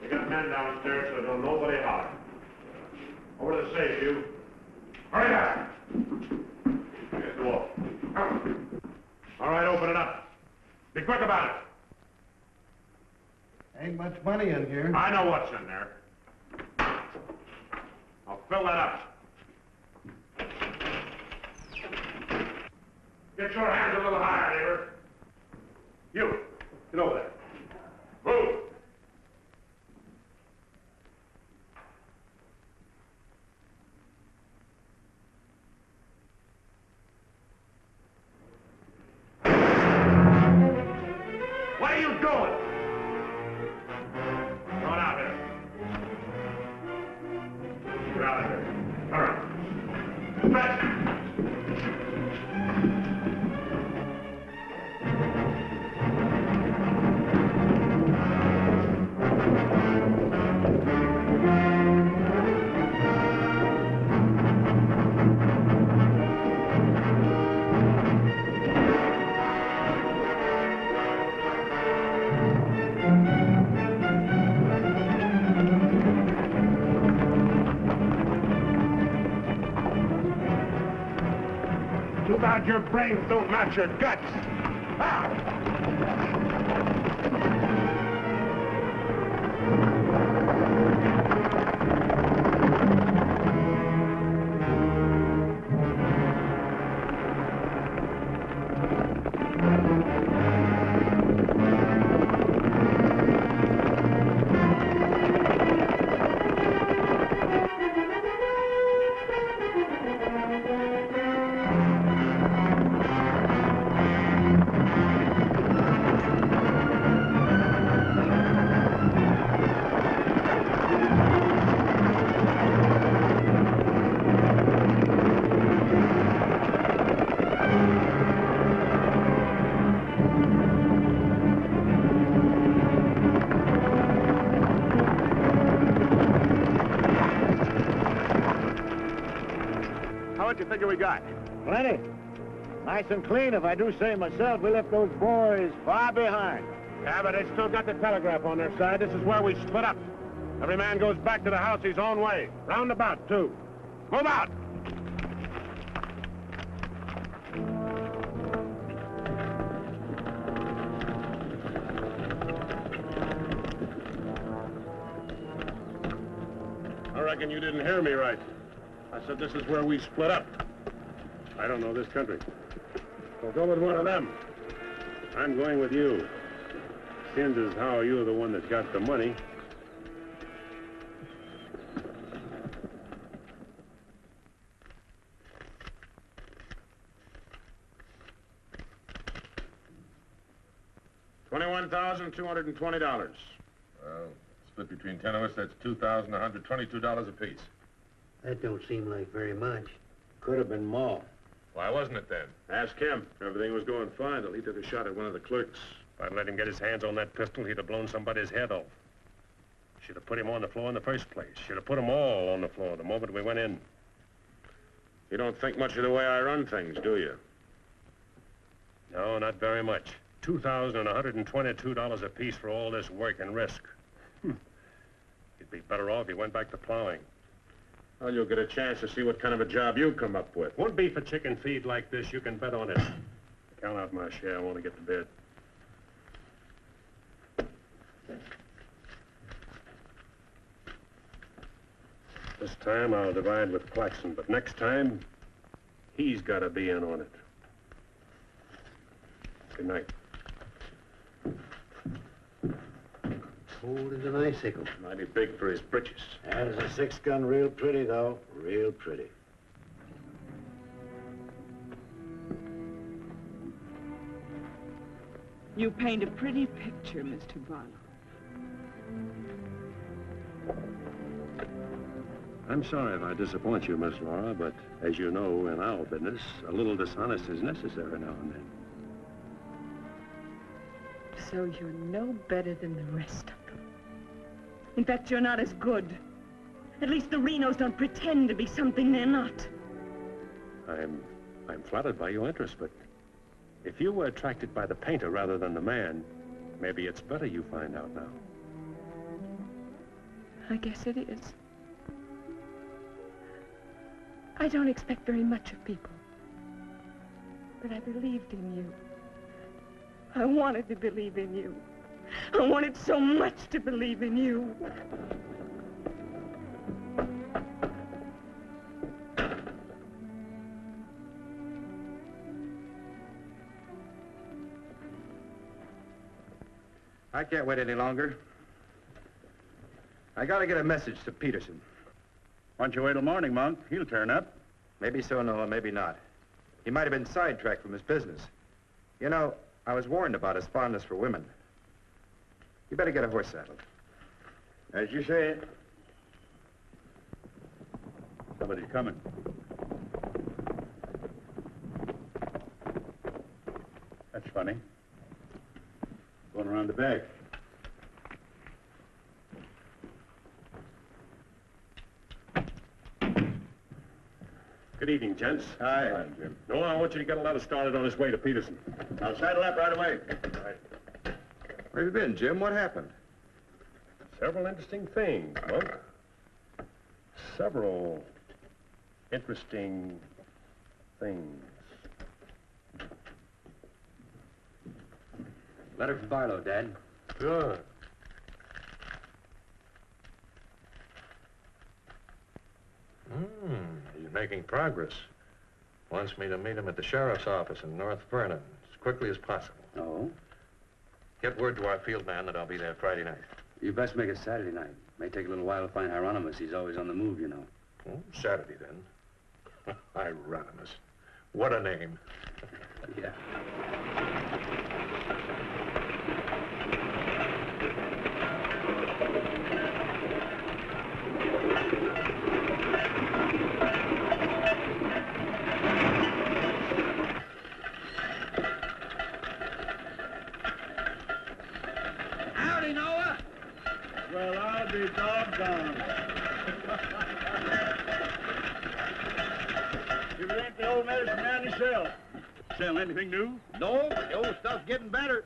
They got men downstairs, so don't nobody holler. Over to the safe, you. Hurry up! Here's the wall. All right, open it up. Be quick about it. Ain't much money in here. I know what's in there. I'll fill that up. Get your hands a little higher, neighbor. You, get over there. Move! What are you doing? Come on out here. Get out of here. Hurry. Fetch! Too bad your brains don't match your guts. Ah! what you figure we got? Plenty. Nice and clean, if I do say myself. We left those boys far behind. Yeah, but they still got the telegraph on their side. This is where we split up. Every man goes back to the house his own way. Roundabout, too. Move out! I reckon you didn't hear me right. I said this is where we split up. I don't know this country. So go with one of them. I'm going with you. Seems as how you're the one that's got the money. $21,220. Well, split between 10 of us, that's $2,122 apiece. That don't seem like very much. Could have been more. Why wasn't it then? Ask him. Everything was going fine till he took a shot at one of the clerks. If I'd let him get his hands on that pistol, he'd have blown somebody's head off. Should have put him on the floor in the first place. Should have put them all on the floor the moment we went in. You don't think much of the way I run things, do you? No, not very much. $2,122 apiece for all this work and risk. You'd be better off if you went back to plowing. Well, you'll get a chance to see what kind of a job you come up with. One beef a chicken feed like this, you can bet on it. Count out my share. I want to get to bed. This time I'll divide with Claxon, but next time, he's got to be in on it. Good night. Cold as an icicle. Mighty big for his britches. That is a 6-gun, real pretty, though. Real pretty. You paint a pretty picture, Mr. Barlow. I'm sorry if I disappoint you, Miss Laura, but as you know, in our business, a little dishonest is necessary now and then. So you're no better than the rest of them. In fact, you're not as good. At least the Renos don't pretend to be something they're not. I'm flattered by your interest, but if you were attracted by the painter rather than the man, maybe it's better you find out now. I guess it is. I don't expect very much of people. But I believed in you. I wanted to believe in you. I wanted so much to believe in you. I can't wait any longer. I gotta get a message to Peterson. Why don't you wait till morning, Monk? He'll turn up. Maybe so, Noah, maybe not. He might have been sidetracked from his business. You know, I was warned about his fondness for women. You better get a horse saddled. As you say. Somebody's coming. That's funny. Going around the back. Good evening, gents. Hi, Jim. Noah, I want you to get a letter started on his way to Peterson. I'll saddle up right away. All right. Where have you been, Jim? What happened? Several interesting things, Monk. Several interesting things. Letter from Barlow, Dad. Good. He's making progress. Wants me to meet him at the sheriff's office in North Vernon as quickly as possible. Oh? Get word to our field man that I'll be there Friday night. You best make it Saturday night. May take a little while to find Hieronymus. He's always on the move, you know. Oh, Saturday, then. Hieronymus. What a name. Yeah. Howdy, Noah. Well, I'll be doggone. if it ain't the old medicine man himself. Sell anything new? No, but the old stuff's getting better.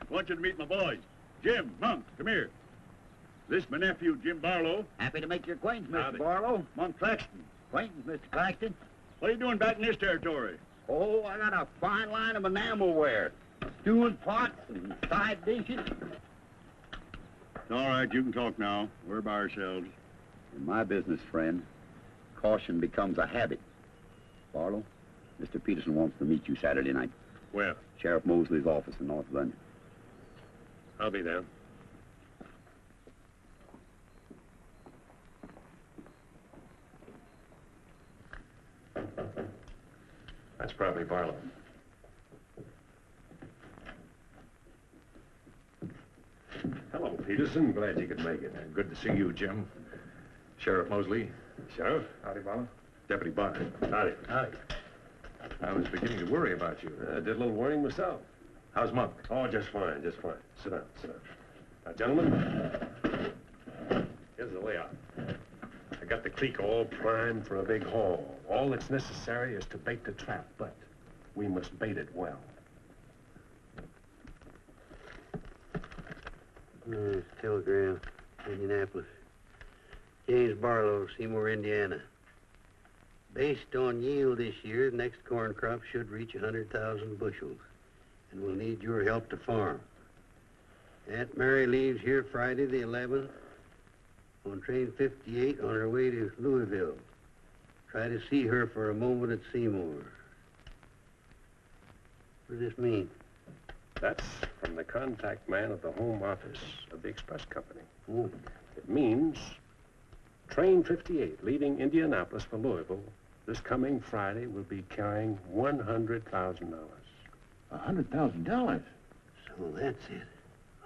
Want you to meet my boys. Jim, Monk, come here. This my nephew, Jim Barlow. Happy to make your acquaintance, Mr. Howdy. Barlow. Monk Claxton. Acquaintance, Mr. Claxton. What are you doing back in this territory? Oh, I got a fine line of enamelware. Stewing pots and side dishes. All right, you can talk now. We're by ourselves. In my business, friend, caution becomes a habit. Barlow, Mr. Peterson wants to meet you Saturday night. Where? Sheriff Mosley's office in North London. I'll be there. That's probably Barlow. Hello, Peterson. Glad you could make it. Good to see you, Jim. Sheriff Mosley. Sheriff? Howdy, Barlow. Deputy Barker. Howdy. Howdy. I was beginning to worry about you. I did a little worrying myself. How's Monk? Oh, just fine, just fine. Sit down, sit down. Now, gentlemen, here's the layout. I got the creek all primed for a big haul. All that's necessary is to bait the trap, but we must bait it well. Telegram, Indianapolis. James Barlow, Seymour, Indiana. Based on yield this year, the next corn crop should reach 100,000 bushels, and we'll need your help to farm. Aunt Mary leaves here Friday the 11th on train 58 on her way to Louisville. Try to see her for a moment at Seymour. What does this mean? That's from the contact man at the home office of the express company. Oh. It means train 58 leaving Indianapolis for Louisville this coming Friday will be carrying $100,000. $100,000? So that's it.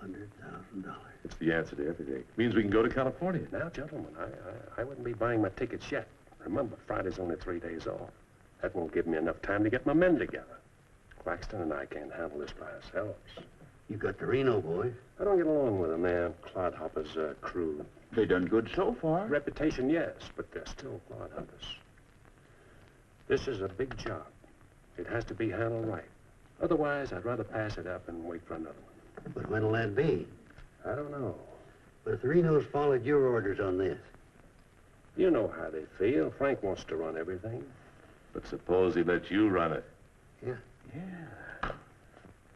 $100,000. It's the answer to everything. It means we can go to California. Now, gentlemen, I wouldn't be buying my tickets yet. Remember, Friday's only 3 days off. That won't give me enough time to get my men together. Claxton and I can't handle this by ourselves. You got the Reno boys. I don't get along with them. They're clodhoppers, crude. They done good so far. Reputation, yes, but they're still clodhoppers. This is a big job. It has to be handled right. Otherwise, I'd rather pass it up and wait for another one. But when'll that be? I don't know. But if the Renos followed your orders on this. You know how they feel. Frank wants to run everything. But suppose he lets you run it. Yeah. Yeah.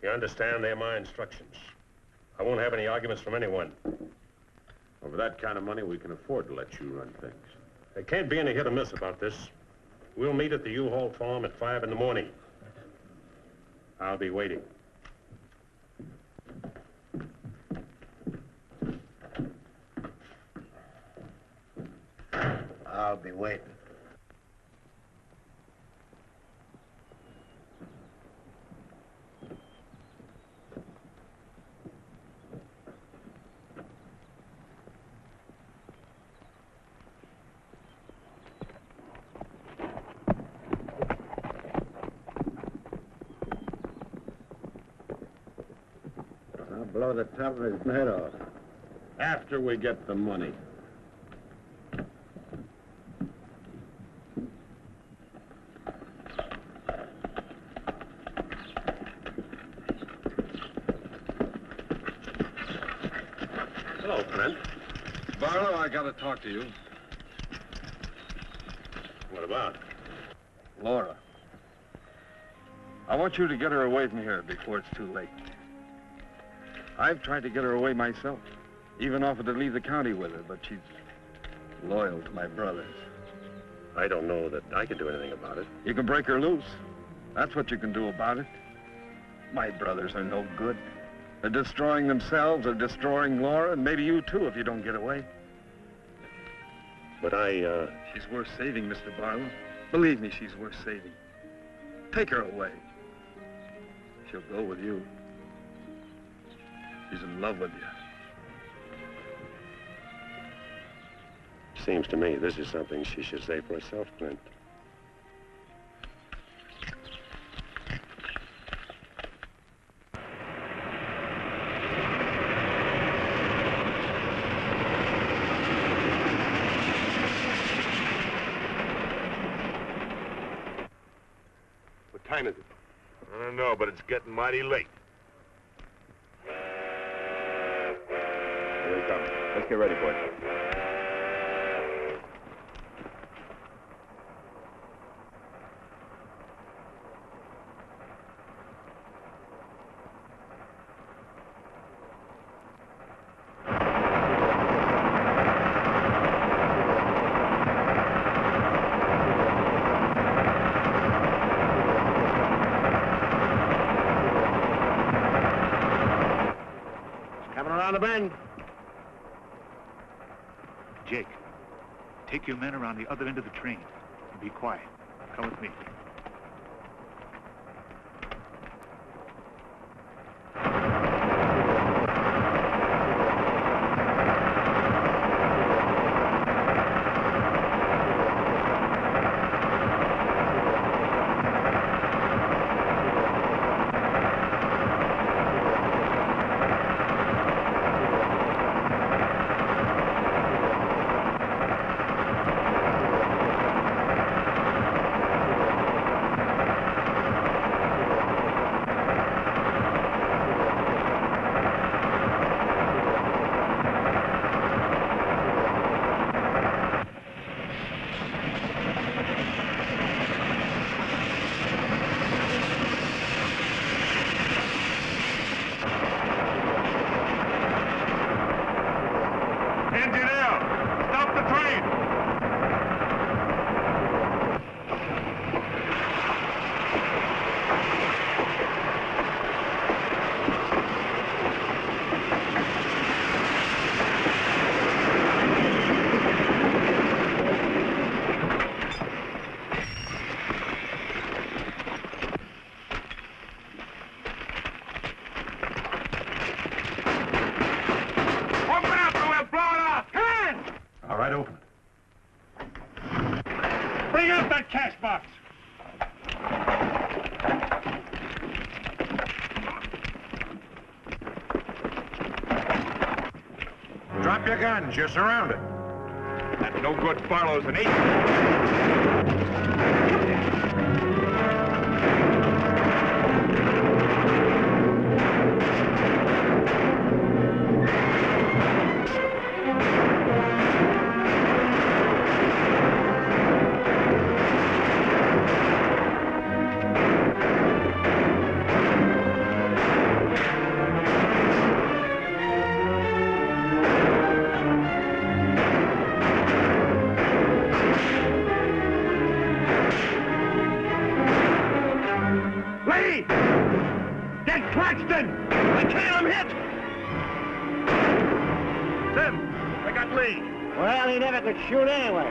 You understand, they're my instructions. I won't have any arguments from anyone. Over that kind of money, we can afford to let you run things. There can't be any hit or miss about this. We'll meet at the U-Haul farm at 5 in the morning. I'll be waiting. I'll be waiting. I'll blow the top of his head off. After we get the money. Hello, Brent. Barlow, I gotta talk to you. What about? Laura. I want you to get her away from here before it's too late. I've tried to get her away myself. Even offered to leave the county with her, but she's loyal to my brothers. I don't know that I can do anything about it. You can break her loose. That's what you can do about it. My brothers are no good. They're destroying themselves, they're destroying Laura, and maybe you too if you don't get away. But She's worth saving, Mr. Barlow. Believe me, she's worth saving. Take her away. She'll go with you. She's in love with you. Seems to me this is something she should say for herself, Clint. time is it? I don't know, but it's getting mighty late. Here he comes. Let's get ready, boys. Coming around the bend. Jake, take your men around the other end of the train. And be quiet. Come with me. Cash box. Drop your guns. You're surrounded. That no good Barlow's an eight. Shoot anyway.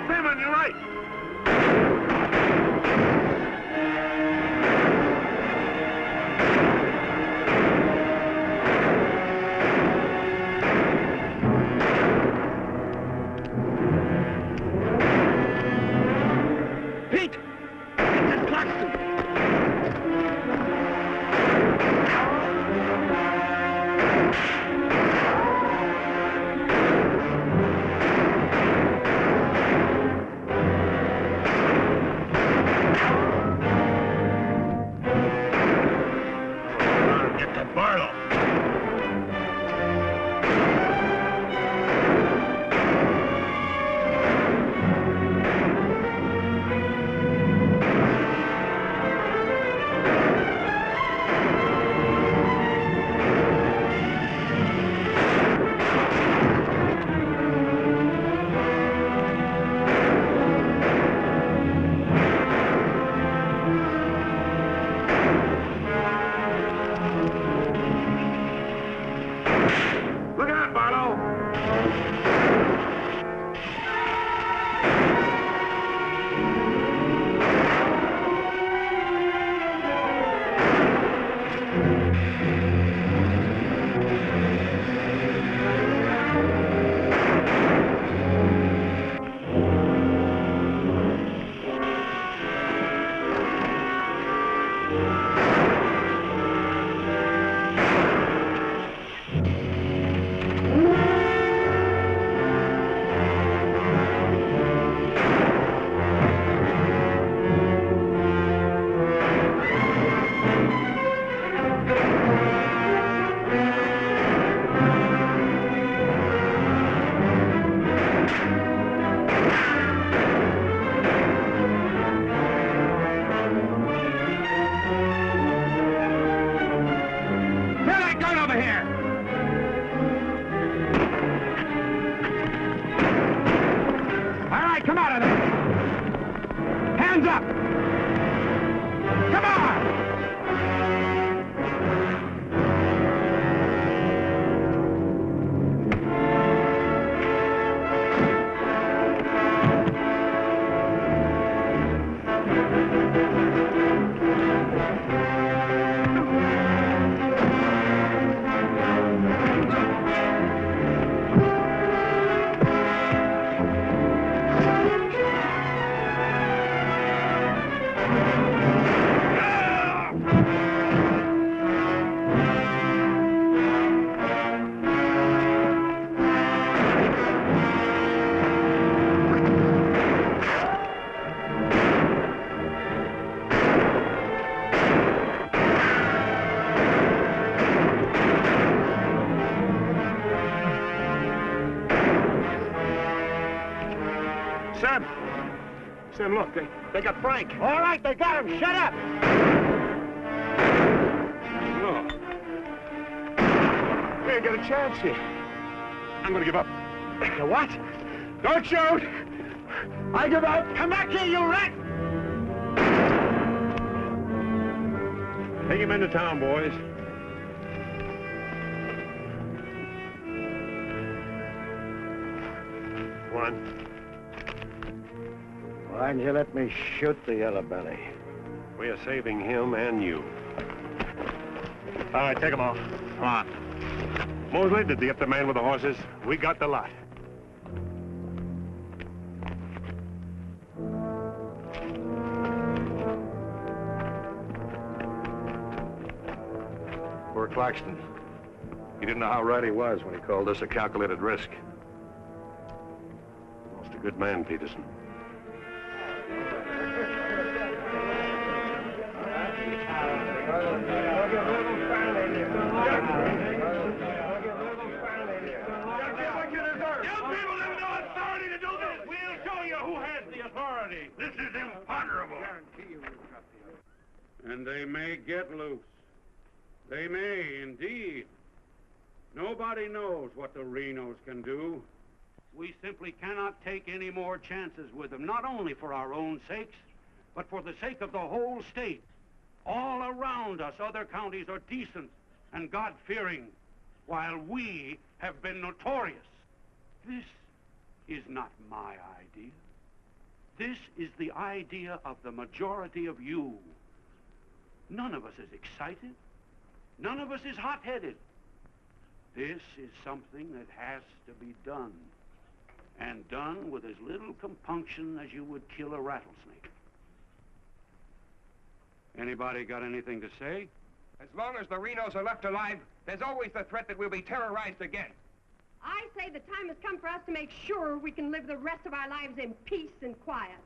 Sam, on your right. Pete! Get that Claxton! Hands up! Come on! Sam, look, they got Frank. All right, they got him. Shut up! No. We ain't got a chance here. I'm gonna give up. The what? Don't shoot! I give up. Come back here, you rat! Take him into town, boys. One. Why'd you let me shoot the yellow belly? We are saving him and you. All right, take them off. Come on. Mosley, did they get the man with the horses? We got the lot. Poor Claxton. He didn't know how right he was when he called this a calculated risk. Most a good man, Peterson. This is imponderable. And they may get loose. They may, indeed. Nobody knows what the Renos can do. We simply cannot take any more chances with them, not only for our own sakes, but for the sake of the whole state. All around us, other counties are decent and God-fearing, while we have been notorious. This is not my idea. This is the idea of the majority of you. None of us is excited. None of us is hot-headed. This is something that has to be done, and done with as little compunction as you would kill a rattlesnake. Anybody got anything to say? As long as the Renos are left alive, there's always the threat that we'll be terrorized again. I say the time has come for us to make sure we can live the rest of our lives in peace and quiet.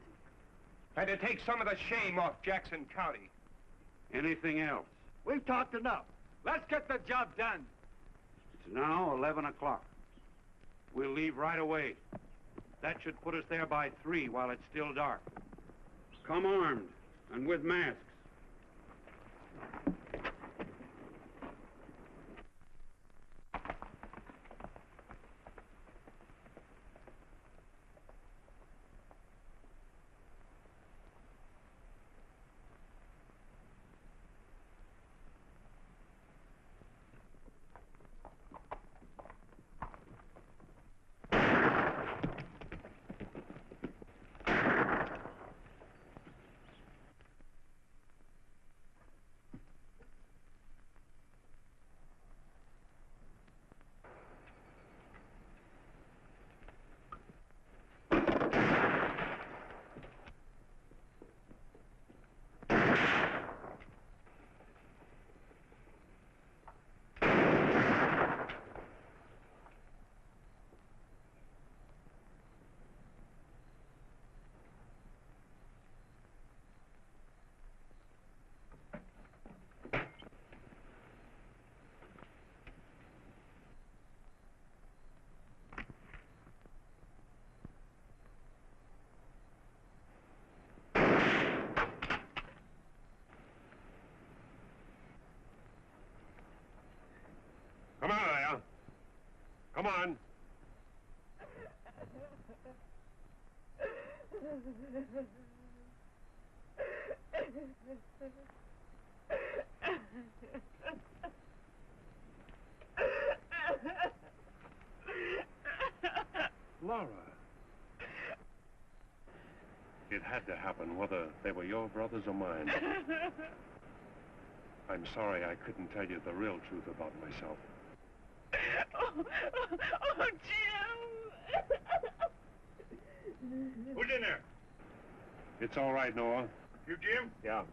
And to take some of the shame off Jackson County. Anything else? We've talked enough. Let's get the job done. It's now 11 o'clock. We'll leave right away. That should put us there by 3 while it's still dark. Come armed and with masks. Come on, Al. Come on. Laura. It had to happen, whether they were your brothers or mine. I'm sorry I couldn't tell you the real truth about myself. Oh, Jim! Who's in there? It's all right, Noah. You, Jim? Yeah.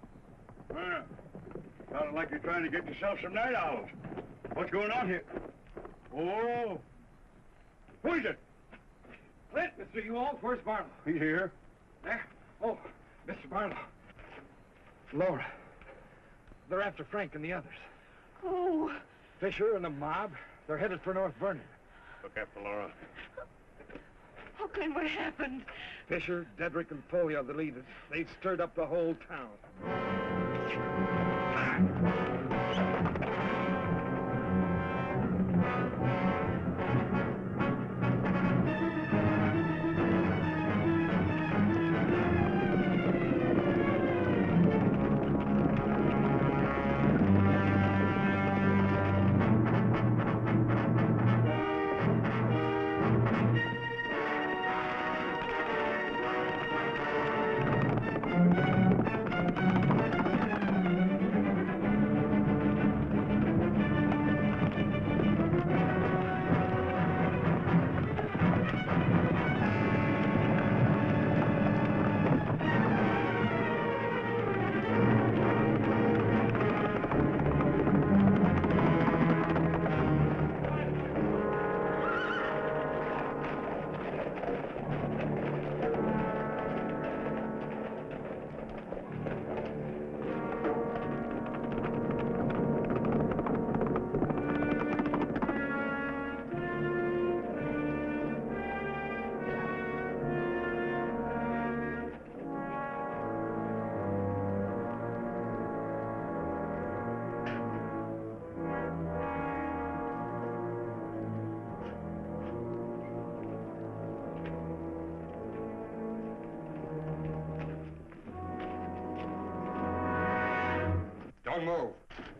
Sounded like you're trying to get yourself some night owls. What's going on here? Oh. Who is it? Clint, Mr. Ewald, where's Barlow? He's here. There? Oh, Mr. Barlow. Laura. They're after Frank and the others. Oh. Fisher and the mob. They're headed for North Vernon. Look after Laura. Oh, Clint, what happened? Fisher, Dedrick, and Foley are the leaders. They've stirred up the whole town. Don't move.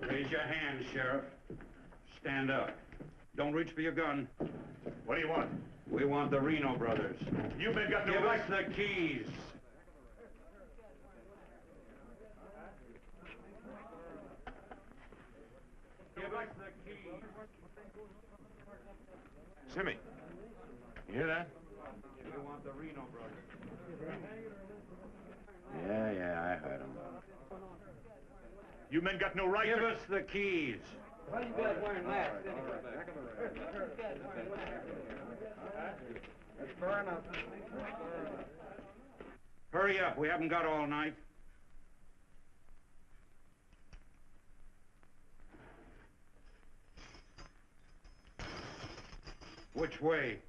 Raise your hand, Sheriff. Stand up. Don't reach for your gun. What do you want? We want the Reno brothers. You men got no Give right. us the keys. Give us the keys. Simmy, you hear that? We want the Reno brothers. Yeah, I heard him. You men got no right Give to... us the keys. Why are you guys wearing masks? That's fair enough. Hurry up. We haven't got all night. Which way?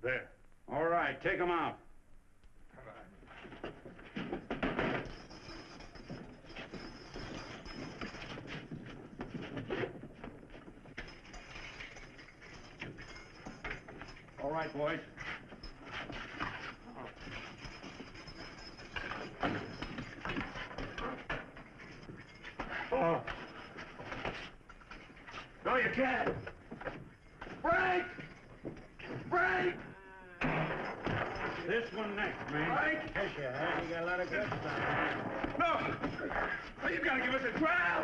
There. All right, take them out. All right, boys. Oh. No, you can't. Frank! Frank! This one next, man. Frank! Yes, you have. You got a lot of guts on. No! No, you gotta give us a trial!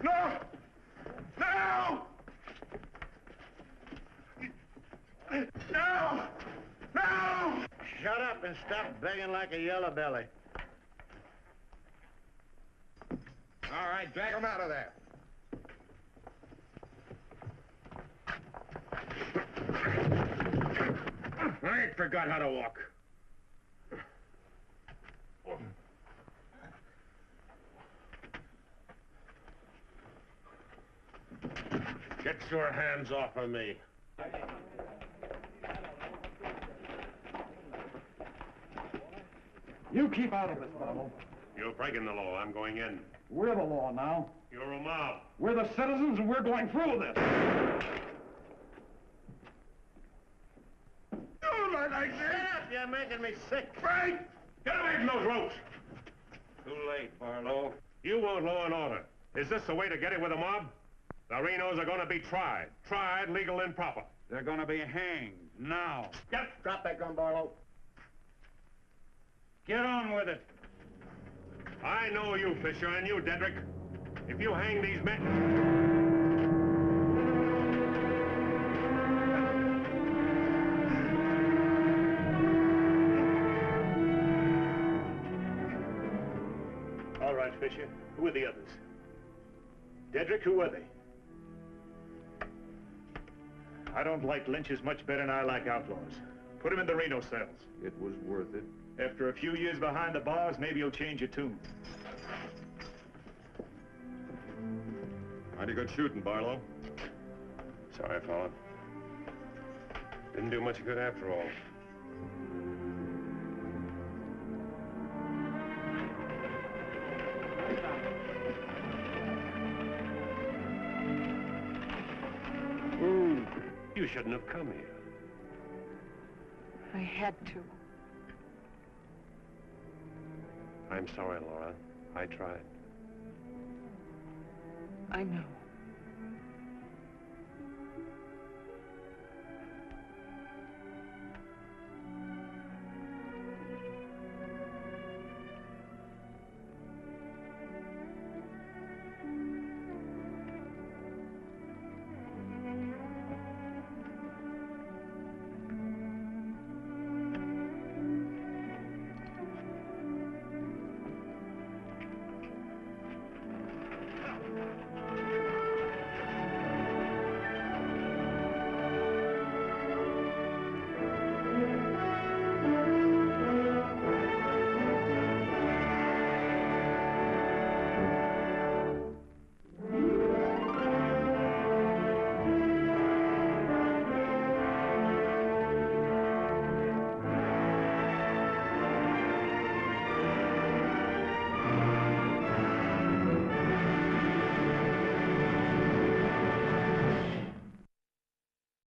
No! No! No! No! Shut up and stop begging like a yellow belly. All right, drag him out of there. I ain't forgot how to walk. Get your hands off of me. You keep out of this, Barlow. You're breaking the law. I'm going in. We're the law now. You're a mob. We're the citizens, and we're going through this. You look like this. Shut up, you're making me sick. Frank! Get away from those ropes! Too late, Barlow. You want law and order. Is this the way to get it with a mob? The Renos are going to be tried. Tried, legal, and proper. They're going to be hanged now. Yep. Drop that gun, Barlow. Get on with it. I know you, Fisher, and you, Dedrick. If you hang these men... All right, Fisher. Who are the others? Dedrick, who are they? I don't like lynchers much better than I like outlaws. Put him in the Reno cells. It was worth it. After a few years behind the bars, maybe you'll change your tune. Mighty good shooting, Barlow. Sorry, fella. Didn't do much good after all. You shouldn't have come here. I had to. I'm sorry, Laura. I tried. I know.